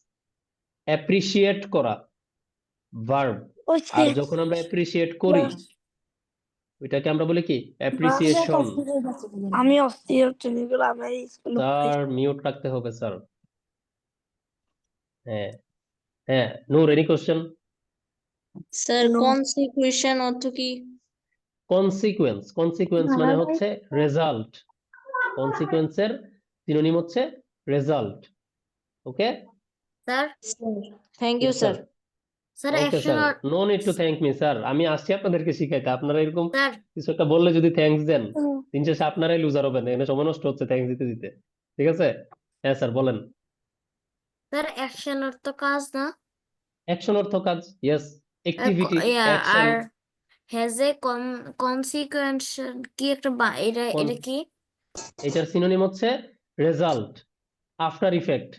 অ্যাপ্রিসিয়েট করা ভার্ব। আর যখন আমরা অ্যাপ্রিসিয়েট করি ওইটাকে আমরা বলি কি? অ্যাপ্রিসিয়েশন। আমি অস্থির হচ্ছে এগুলো আমার স্কুলে স্যার মিউট রাখতে হবে স্যার। হ্যাঁ হ্যাঁ, Noor any question? Sir consequence অর্থ কি? কনসিকুয়েন্স, কনসিকুয়েন্স মানে হচ্ছে রেজাল্ট। কনসিকুয়েন্সের সিনোনিম হচ্ছে result. Okay sir thank you sir. Sir okay action sir, no need to thank me sir, আমি আসছি আপনাদেরকে শিখাইতে। আপনারা এরকম স্যার কিছু একটা বললে যদি থ্যাঙ্কস দেন, দিন শেষে আপনারাই লুজার হবেন, এখানে সময় নষ্ট হচ্ছে থ্যাঙ্কস দিতে দিতে। ঠিক আছে? হ্যাঁ স্যার বলেন। স্যার অ্যাকশন অর্থ কাজ না? অ্যাকশন অর্থ কাজ, ইয়েস, অ্যাক্টিভিটি, অ্যাকশন। আর হ্যাজ এ কনসিকুয়েন্স কি একটা এটা এটা কি? এটার সিনোনিম হচ্ছে রেজাল্ট, আফটার ইফেক্ট।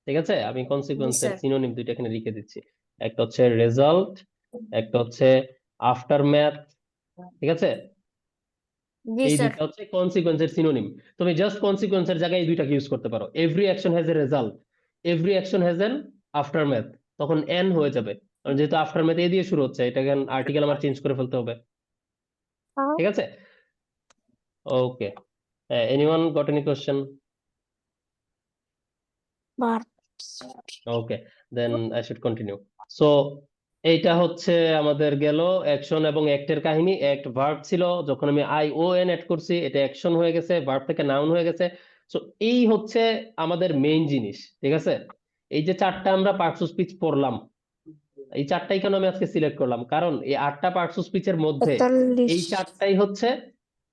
ঠিক আছে, আমি কনসিকুয়েন্সের স্যার। সিনোনিম দুইটা এখানে লিখে দিচ্ছি। একটা হচ্ছে রেজাল্ট, একটা হচ্ছে আফটার ম্যাথ। ঠিক আছে, জি এই স্যার। দুইটা হচ্ছে কনসিকুয়েন্সের সিনোনিম। তুমি জাস্ট কনসিকুয়েন্সের জায়গায় এই দুইটাকে ইউজ করতে পারো। Every action has a result, every action has N after math, তখন এন হয়ে যাবে। কারণ যেহেতু আফটার ম্যাথ এ দিয়ে শুরু হচ্ছে, এটাকে আর্টিকেল আমার চেঞ্জ করে ফেলতে হবে। ঠিক আছে, okay. Anyone got any question? Okay, then I should continue. So এইটা হচ্ছে আমাদের গেল অ্যাকশন এবং অ্যাক্টের কাহিনী। অ্যাক্ট ভার্ব ছিল, যখন আমি ION অ্যাড করছি এটা অ্যাকশন হয়ে গেছে, ভার্ব থেকে নাউন হয়ে গেছে। সো এই হচ্ছে আমাদের মেইন জিনিস। ঠিক আছে, এই যে চারটা আমরা পার্টস অফ স্পিচ পড়লাম, এই চারটাই কেন আমি আজকে সিলেক্ট করলাম, কারণ এই 8টা পার্টস অফ স্পিচের মধ্যে এই চারটাই হচ্ছে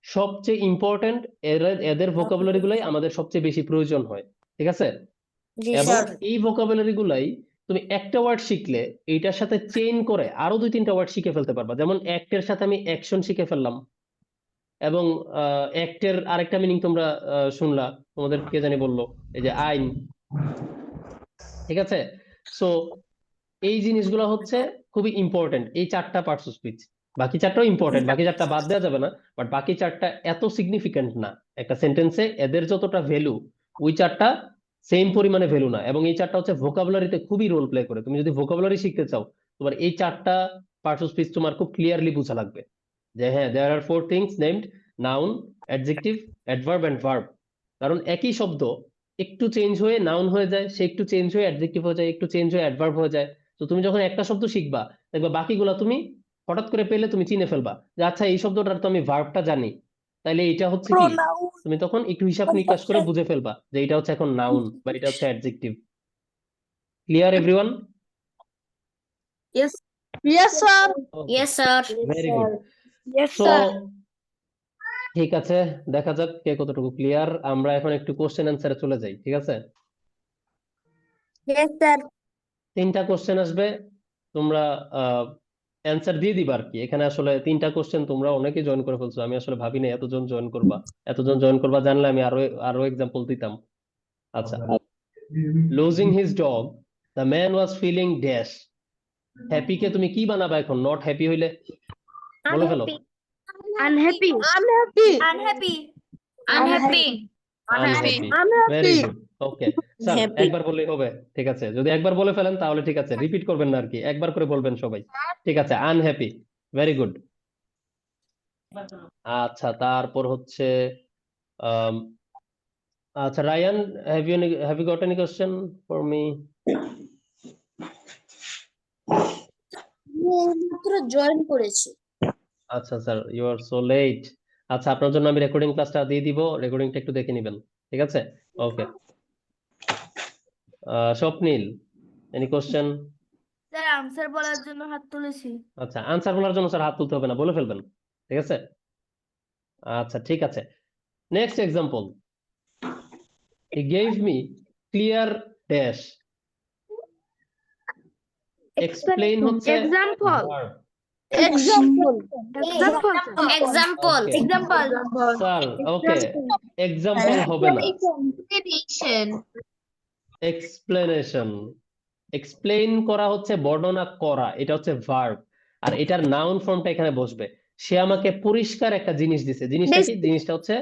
সবচেয়ে ইম্পর্টেন্ট। এদের ভোকাবুলারি গুলাই আমাদের সবচেয়ে বেশি প্রয়োজন হয়। ঠিক আছে, জি এবং স্যার। এই ভোকাবুলারি গুলাই তুমি একটা ওয়ার্ড শিখলে এইটার সাথে চেইন করে আরো 2-3টা ওয়ার্ড শিখে ফেলতে পারবা। যেমন অ্যাক্টের সাথে আমি অ্যাকশন শিখে ফেললাম, এবং অ্যাক্টের আরেকটা মিনিং তোমরা শুনলা, তোমাদের কে জানি বললো, এই যে আইন। ঠিক আছে, সো এই জিনিসগুলো হচ্ছে খুবই ইম্পর্টেন্ট, এই চারটা পার্টস অফ স্পিচ। বাকি চারটাও ইম্পর্টেন্ট, বাকি চারটা বাদ দেওয়া যাবে না, বাট বাকি চারটা এত সিগনিফিকেন্ট না একটা সেন্টেন্সে। এদের যতটা ভ্যালু, ওই চারটা সেম পরিমাণে ভ্যালু না। এবং এই চারটা হচ্ছে ভোকাবুলারিতে খুবই রোল প্লে করে। তুমি যদি ভোকাবুলারি শিখতে চাও, তোমার এই চারটা পার্টস অফ স্পিচ তোমার খুব ক্লিয়ারলি বোঝা লাগবে যে হ্যাঁ, there are 4 things named noun, adjective, adverb and verb. কারণ একই শব্দ একটু চেঞ্জ হয়ে নাউন হয়ে যায়, সে একটু চেঞ্জ হয়ে অ্যাডজেক্টিভ হয়ে যায়, একটু চেঞ্জ হয়ে অ্যাডভার্ব হয়ে যায়। তো তুমি যখন একটা শব্দ শিখবা, দেখবা বাকিগুলা তুমি হঠাৎ করে পেলে তুমি চিনে ফেলবা যে আচ্ছা এই শব্দটার তো আমি ভার্বটা জানি, তাইলে এটা হচ্ছে কি, তুমি তখন একটু হিসাব নিকাশ করে বুঝে ফেলবা যে এটা হচ্ছে এখন নাউন বা এটা হচ্ছে adjective. Clear everyone? Yes yes sir. Yes sir. Very good. Yes so sir. ঠিক আছে, দেখা যাক কে কতটুকু ক্লিয়ার। আমরা এখন একটু কোশ্চেন অ্যান্সারে চলে যাই। ঠিক আছে, ইয়েস স্যার। 3টা কোশ্চেন আসবে, তোমরা অ্যান্সার দিয়ে দিবা আর কি। এখানে আসলে 3টা কোশ্চেন তোমরা অনেকেই জয়েন করে ফেলছো, আমি আসলে ভাবিনি এতজন জয়েন করবা। এতজন জয়েন করবা জানলে আমি আরো আরো এক্সাম্পল দিতাম। আচ্ছা, losing his dog, the man was feeling dash. Happy কে তুমি কি বানাবা এখন? নট হ্যাপি হইলে বলে ফেলো। Unhappy. Unhappy. Unhappy. Unhappy, very good. Okay sir, Happy. একবার বললেই হবে? ঠিক আছে, যদি একবার বলে ফেলেন তাহলে ঠিক আছে, রিপিট করবেন না আর কি, একবার করে বলবেন সবাই। ঠিক আছে, আনহ্যাপি, ভেরি গুড। আচ্ছা, তারপর হচ্ছে আম, আচ্ছা Rayan, have you got any question for me? মাত্র জয়েন করেছি। আচ্ছা sir, you are so late. আচ্ছা, আপনার জন্য আমি রেকর্ডিং ক্লাসটা দিয়ে দিব, রেকর্ডিংটা একটু দেখে নেবেন, ঠিক আছে? ওকে। স্বপ্নীল, এনি কোশ্চেন? স্যার আনসার বলার জন্য হাত তুলেছি। আচ্ছা, আনসার বলার জন্য স্যার হাত তুলতে হবে না, বলে ফেলবেন, ঠিক আছে? আচ্ছা, ঠিক আছে। Next example, he gave me clear dash. Explain হচ্ছে Example. verb। Example. Example Okay. Sir, okay, example হবে না, এক্সপ্লেনেশন। এক্সপ্লেইন করা হচ্ছে বর্ণনা করা, এটা হচ্ছে ভার্ব, আর এটার নাউন ফর্মটা এখানে বসবে। সে আমাকে পরিষ্কার একটা জিনিস দিছে, জিনিসটা কি? জিনিসটা হচ্ছে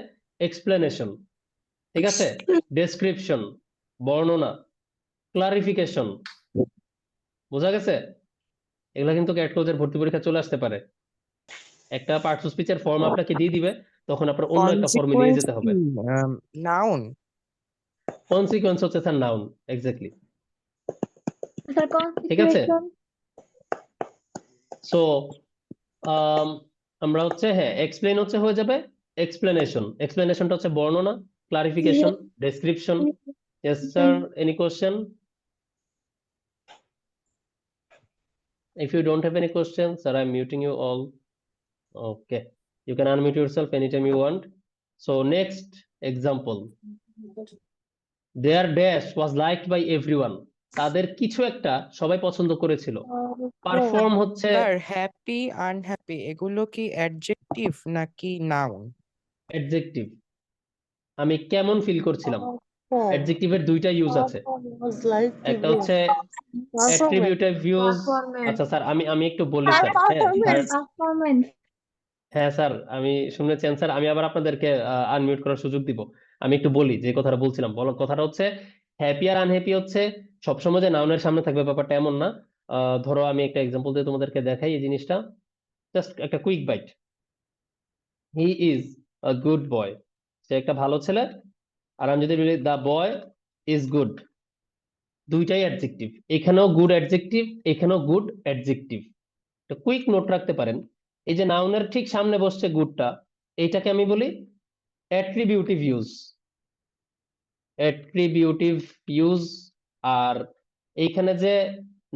এক্সপ্লেনেশন, ঠিক আছে? ডেসক্রিপশন, বর্ণনা, ক্লারিফিকেশন, বোঝা গেছে? এগুলা কিন্তু ক্যাট কোচের ভর্তি পরীক্ষা চলে আসতে পারে। একটা পার্টস অফ স্পিচের ফর্ম আপনাকে দিয়ে দিবে, তখন আপনার অন্য একটা ফর্মে নিয়ে যেতে হবে। নাউন। কনসিকোয়েন্স হচ্ছে স্যার নাউন, এক্স্যাক্টলি, স্যার ঠিক আছে? কনসিকুয়েশন সো আমরা হচ্ছে, হ্যাঁ, এক্সপ্লেইন হচ্ছে হয়ে যাবে এক্সপ্লেনেশন, এক্সপ্লেনেশনটা হচ্ছে বর্ণনা, clarification, description. Yes sir, any question? If you don't have any questions, sir, I'm muting you all. Okay, you can unmute yourself anytime you want. So next example, their dash was liked by everyone. তাদের কিছু একটা সবাই পছন্দ করেছিল। Perform হচ্ছে sir happy unhappy এগুলো কি adjective নাকি নাউন? অ্যাডজেক্টিভ। আমি কেমন ফিল করছিলাম, অ্যাডজেক্টিভের দুইটা ইউজ আছে, একটা হচ্ছে অ্যাট্রিবিউটিভ ইউজ। আচ্ছা স্যার, আমি একটু বলি স্যার। হ্যাঁ পারফরম্যান্স হ্যাঁ স্যার, আমি শুনেছেন স্যার, আমি আবার আপনাদেরকে আনমিউট করার সুযোগ দিব। আমি একটু বলি যে কথাটা বলছিলাম। বলার কথাটা হচ্ছে, হ্যাপি আর আনহ্যাপি হচ্ছে সবসময় যে নাউনের সামনে থাকবে ব্যাপারটা এমন না। ধরো আমি একটা এক্সাম্পল দিয়ে তোমাদেরকে দেখাই এই জিনিসটা, জাস্ট একটা quick bite. He is a good boy, সে একটা ভালো ছেলে। আর আমি যদি বলি দ্য বয় ইজ গুড, দুইটাই অ্যাডজেক্টিভ, এখানেও গুড অ্যাডজেক্টিভ, এখানেও গুড অ্যাডজেক্টিভ। কুইক নোট রাখতে পারেন, এই যে নাউনের ঠিক সামনে বসছে গুডটা, এইটাকে আমি বলি অ্যাট্রিবিউটিভ ইউজ, অ্যাট্রিবিউটিভ ইউজ। আর এইখানে যে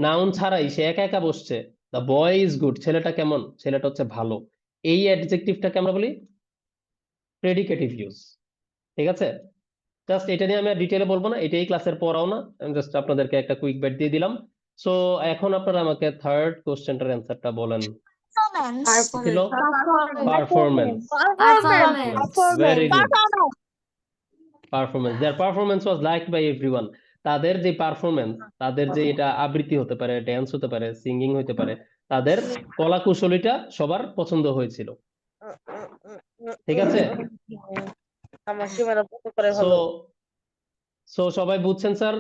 নাউন ছাড়াই সে একা একা বসছে, দ্য বয় ইজ গুড, ছেলেটা কেমন, ছেলেটা হচ্ছে ভালো, এই অ্যাডজেক্টিভটাকে আমরা বলি প্রেডিকেটিভ ইউজ, ঠিক আছে? জাস্ট এটা নিয়ে আমি আর ডিটেইলে বলবো না, এটাই ক্লাসের পড়াও না, আমি জাস্ট আপনাদেরকে একটা কুইক বাইট দিয়ে দিলাম। সো এখন আপনারা আমাকে থার্ড কোশ্চেনটার অ্যান্সারটা বলেন। ছিল performance. Very good, performance. Their performance was liked by everyone. তাদের যে পারফরম্যান্স, তাদের যে এটা আবৃত্তি হতে পারে, ড্যান্স হতে পারে, সিঙ্গিং হতে পারে, তাদের কলা কুশলীটা সবার পছন্দ হয়েছিল, ঠিক আছে? সো সো সবাই বুঝছেন স্যার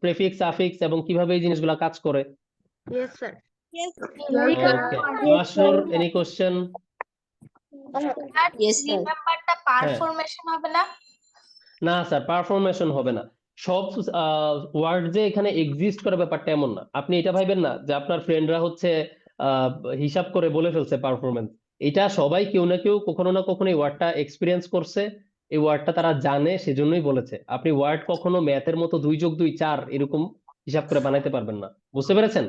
প্রেফিক্স, আফিক্স এবং কিভাবে এই জিনিসগুলো কাজ করে? ওকে, Mashrur, any question? Yes, sir. পারফরমেশন হবে না? না স্যার, পারফরমেশন হবে না। সব ওয়ার্ড যে এখানে এক্সিস্ট করে ব্যাপারটা এমন না। আপনি এটা ভাইবেন না যে আপনার ফ্রেন্ডরা হচ্ছে হিসাব করে বলে ফেলছে পারফরমেন্স। এটা সবাই কেউ না কেউ কখনো না কখনো এই ওয়ার্ডটা এক্সপিরিয়েন্স করছে, এই ওয়ার্ডটা তারা জানে, সেজন্যই বলেছে। আপনি ওয়ার্ড কখনো ম্যাথের মতো 2+2=4 এরকম হিসাব করে বানাইতে পারবেন না, বুঝতে পেরেছেন?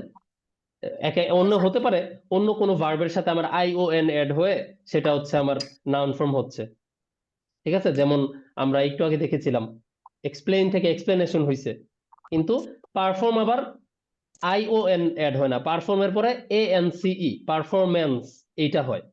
একে অন্য হতে পারে, অন্য কোনো ভার্বের সাথে আমার ION অ্যাড হয়ে সেটা হচ্ছে আমার নাউন ফর্ম হচ্ছে, ঠিক আছে? যেমন আমরা একটু আগে দেখেছিলাম এক্সপ্লেইন থেকে এক্সপ্লেনেশন হয়েছে, কিন্তু পারফর্ম আবার ION অ্যাড হয় না, পারফর্মের পরে ANCE, পারফরম্যান্স, এইটা হয়।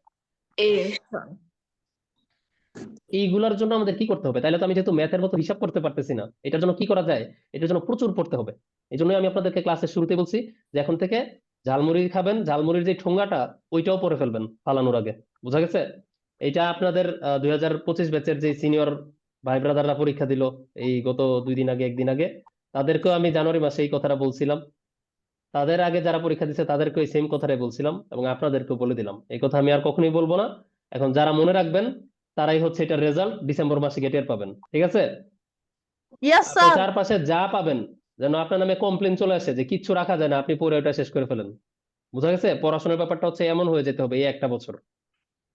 এইগুলোর জন্য আমাদের কি করতে হবে? তাহলে তো আমি যেহেতু ম্যাথের মতো হিসাব করতে পারতেছি না, এটার জন্য কি করা যায়? এটার জন্য প্রচুর পড়তে হবে। এই জন্যই আমি আপনাদেরকে ক্লাসের শুরুতে বলছি যে এখন থেকে ঝালমুড়ি খাবেন, ঝালমুড়ির যে ঠোঙ্গাটা ওইটাও পরে ফেলবেন ফালানোর আগে, বোঝা গেছে? এটা আপনাদের 2025 ব্যাচের যে সিনিয়র ভাই ব্রাদাররা পরীক্ষা দিল এই গত 2 দিন আগে, 1 দিন আগে, তাদেরকেও আমি জানুয়ারি মাসে এই কথাটা বলছিলাম। তাদের আগে যারা পরীক্ষা দিচ্ছে তাদেরকে এই সেম কথাটাই বলছিলাম, এবং আপনাদেরকেও বলে দিলাম। এই কথা আমি আর কখনোই বলবো না। এখন যারা মনে রাখবেন তারাই হচ্ছে এটার রেজাল্ট ডিসেম্বর মাসে টের পাবেন, ঠিক আছে? আপনি চারপাশে যা পাবেন যেন আপনার নামে কমপ্লেন চলে আসে যে কিচ্ছু রাখা যায় না, আপনি পরে ওটা শেষ করে ফেলেন, বোঝা গেছে? পড়াশোনার ব্যাপারটা হচ্ছে এমন হয়ে যেতে হবে এই একটা বছর,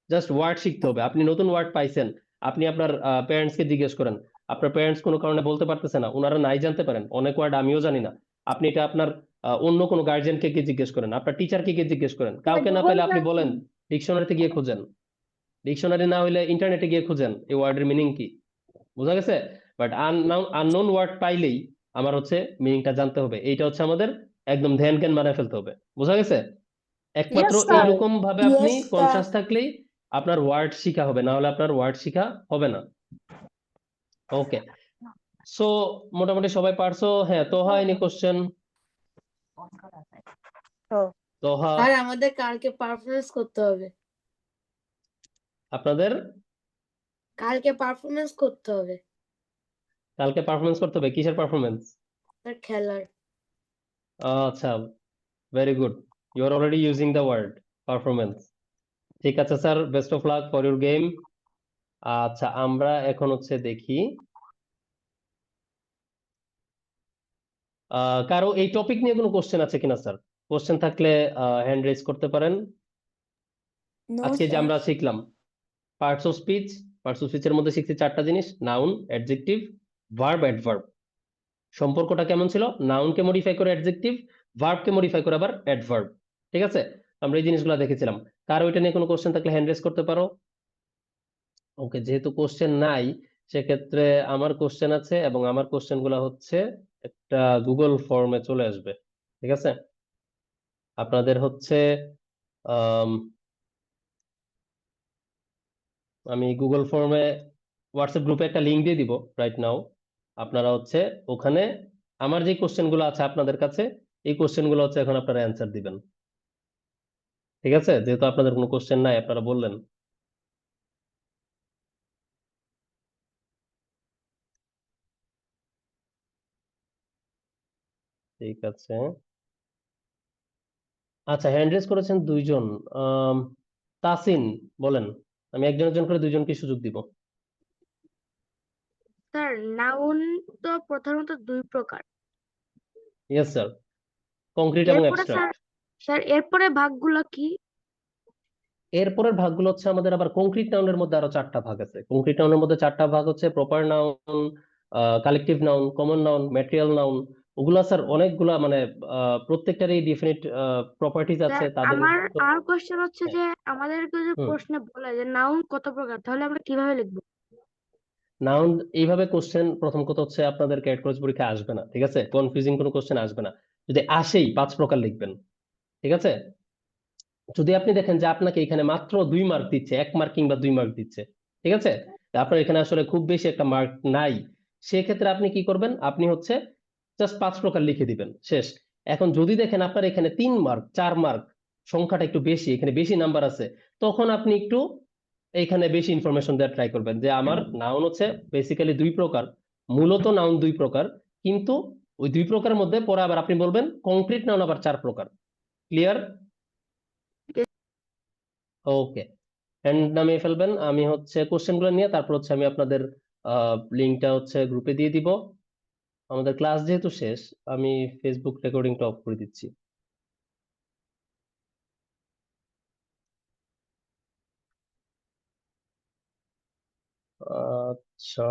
জাস্ট ওয়ার্ড শিখতে হবে। আপনি নতুন ওয়ার্ড পাইছেন, আপনি আপনার প্যারেন্টস কে জিজ্ঞেস করেন, আপনার প্যারেন্টস কোনো কারণে বলতে পারতেছে না, ওনারা নাই জানতে পারেন, অনেক ওয়ার্ড আমিও জানি না, আপনি এটা আপনার অন্য কোনো গার্জিয়ানকে গিয়ে জিজ্ঞেস করেন, আপনার টিচারকে গিয়ে জিজ্ঞেস করেন, কাউকে না পেলে আপনি বলেন ডিকশনারিতে গিয়ে খুঁজেন, ডিকশনারি না হলে ইন্টারনেটে গিয়ে খুঁজেন এই ওয়ার্ডের মিনিং কি। বোঝা গেছে? বাট আননোন ওয়ার্ড পাইলেই আমার হচ্ছে মিনিংটা জানতে হবে, এইটা হচ্ছে আমাদের একদম ধ্যান জ্ঞান বানায় ফেলতে হবে। বোঝা গেছে? একমাত্র Yes, sir. এইরকম ভাবে আপনি Yes, sir. কনসাস থাকলেই আপনার ওয়ার্ড শিখা হবে, না হলে আপনার ওয়ার্ড শিখা হবে না। ওকে, সো মোটামুটি সবাই পারছো? হ্যাঁ, Toha any question? Toha, sir আমাদের কালকে পারফরমেন্স করতে হবে। আপনাদের কালকে পারফরমেন্স করতে হবে কালকে পারফরমেন্স করতে হবে? কিসের পারফরমেন্স? স্যার, খেলার। আচ্ছা, very good, you are already using the word performance. ঠিক আছে sir, best of luck for your game. আচ্ছা, আমরা এখন হচ্ছে দেখি কারো এই টপিক নিয়ে কোনো কোশ্চেন আছে কিনা স্যার? কোশ্চেন থাকলে হ্যান্ড রেজ করতে পারেন। আজকে যে আমরা শিখলাম parts of speech, parts of স্পিচের মধ্যে শিখছি চারটা জিনিস: নাউন, অ্যাডজেক্টিভ, ভার্ব, অ্যাডভার্ব। সম্পর্কটা কেমন ছিল? নাউনকে মডিফাই করে অ্যাডজেক্টিভ, ভার্বকে মডিফাই করে আবার অ্যাডভার্ব। ঠিক আছে, আমরা এই জিনিসগুলো দেখেছিলাম। কারো এটা নিয়ে কোনো কোশ্চেন থাকলে হ্যান্ড রেজ করতে পারো। ওকে, যেহেতু কোশ্চেন নাই সেক্ষেত্রে আমার কোশ্চেন আছে, এবং আমার কোশ্চেন গুলা হচ্ছে একটা গুগল ফর্মে চলে আসবে। ঠিক আছে, আপনাদের হচ্ছে আম, আমি গুগল ফর্মে হোয়াটসঅ্যাপ গ্রুপে একটা লিংক দিয়ে দিব রাইট নাও। আপনারা হচ্ছে ওখানে আমার যে কোশ্চেন গুলো আছে আপনাদের কাছে, এই কোশ্চেন গুলো হচ্ছে এখন আপনারা অ্যান্সার দিবেন। ঠিক আছে, যেহেতু আপনাদের কোনো কোশ্চেন নাই, আপনারা বললেন। ঠিক আছে, আচ্ছা, হ্যান্ড রেজ করেছেন দুইজন। আম, তাসিন, বলেন। আমি একজন একজন করে দুইজনকে সুযোগ দিব। স্যার নাউন তো প্রধানত দুই প্রকার। ইয়েস স্যার, কংক্রিট এবং এরপরে অ্যাবস্ট্রাক্ট। স্যার এরপরে ভাগগুলো কি? এরপরের ভাগগুলো হচ্ছে আমাদের আবার কংক্রিট নাউনের মধ্যে আরো চারটা ভাগ আছে। কংক্রিট নাউনের মধ্যে চারটা ভাগ হচ্ছে: proper noun, collective noun, common noun, material noun. ওগুলা স্যার অনেকগুলা, মানে প্রত্যেকটারই ডিফিনিট প্রপার্টিজ আছে স্যার তাদের। আমার কোশ্চেন হচ্ছে হ্যাঁ, যে আমাদেরকে যে হুম। প্রশ্নে বলে যে নাউন কত প্রকার, তাহলে আমরা কিভাবে লিখবো? নাউন এইভাবে কোশ্চেন প্রথম কথা হচ্ছে আপনাদের ক্যাট ক্রস পরীক্ষায় আসবে না। ঠিক আছে, কনফিউজিং কোনো কোশ্চেন আসবে না। যদি আসেই 5 প্রকার লিখবেন। ঠিক আছে, যদি আপনি দেখেন যে আপনাকে এখানে মাত্র 2 মার্ক দিচ্ছে, 1 মার্ক কিংবা 2 মার্ক দিচ্ছে, ঠিক আছে, আপনার এখানে আসলে খুব বেশি একটা মার্ক নাই, সেক্ষেত্রে আপনি কি করবেন? আপনি হচ্ছে জাস্ট 5 প্রকার লিখে দিবেন, শেষ। এখন যদি দেখেন আপনার এখানে 3 মার্ক, 4 মার্ক, সংখ্যাটা একটু বেশি, এখানে বেশি নাম্বার আছে, তখন আপনি একটু এইখানে বেশি ইনফরমেশন দেওয়ার ট্রাই করবেন যে আমার নাউন হচ্ছে বেসিক্যালি 2 প্রকার, মূলত নাউন 2 প্রকার, কিন্তু ওই 2 প্রকারের মধ্যে পরে আবার আপনি বলবেন কংক্রিট নাউন আবার 4 প্রকার। ক্লিয়ার? ওকে, হ্যান্ড নামিয়ে ফেলবেন। আমি হচ্ছে কোশ্চেন গুলো নিয়ে তারপর হচ্ছে আমি আপনাদের লিঙ্কটা হচ্ছে গ্রুপে দিয়ে দিব। আমাদের ক্লাস যেহেতু শেষ, আমি ফেসবুক রেকর্ডিংটা অফ করে দিচ্ছি। আচ্ছা,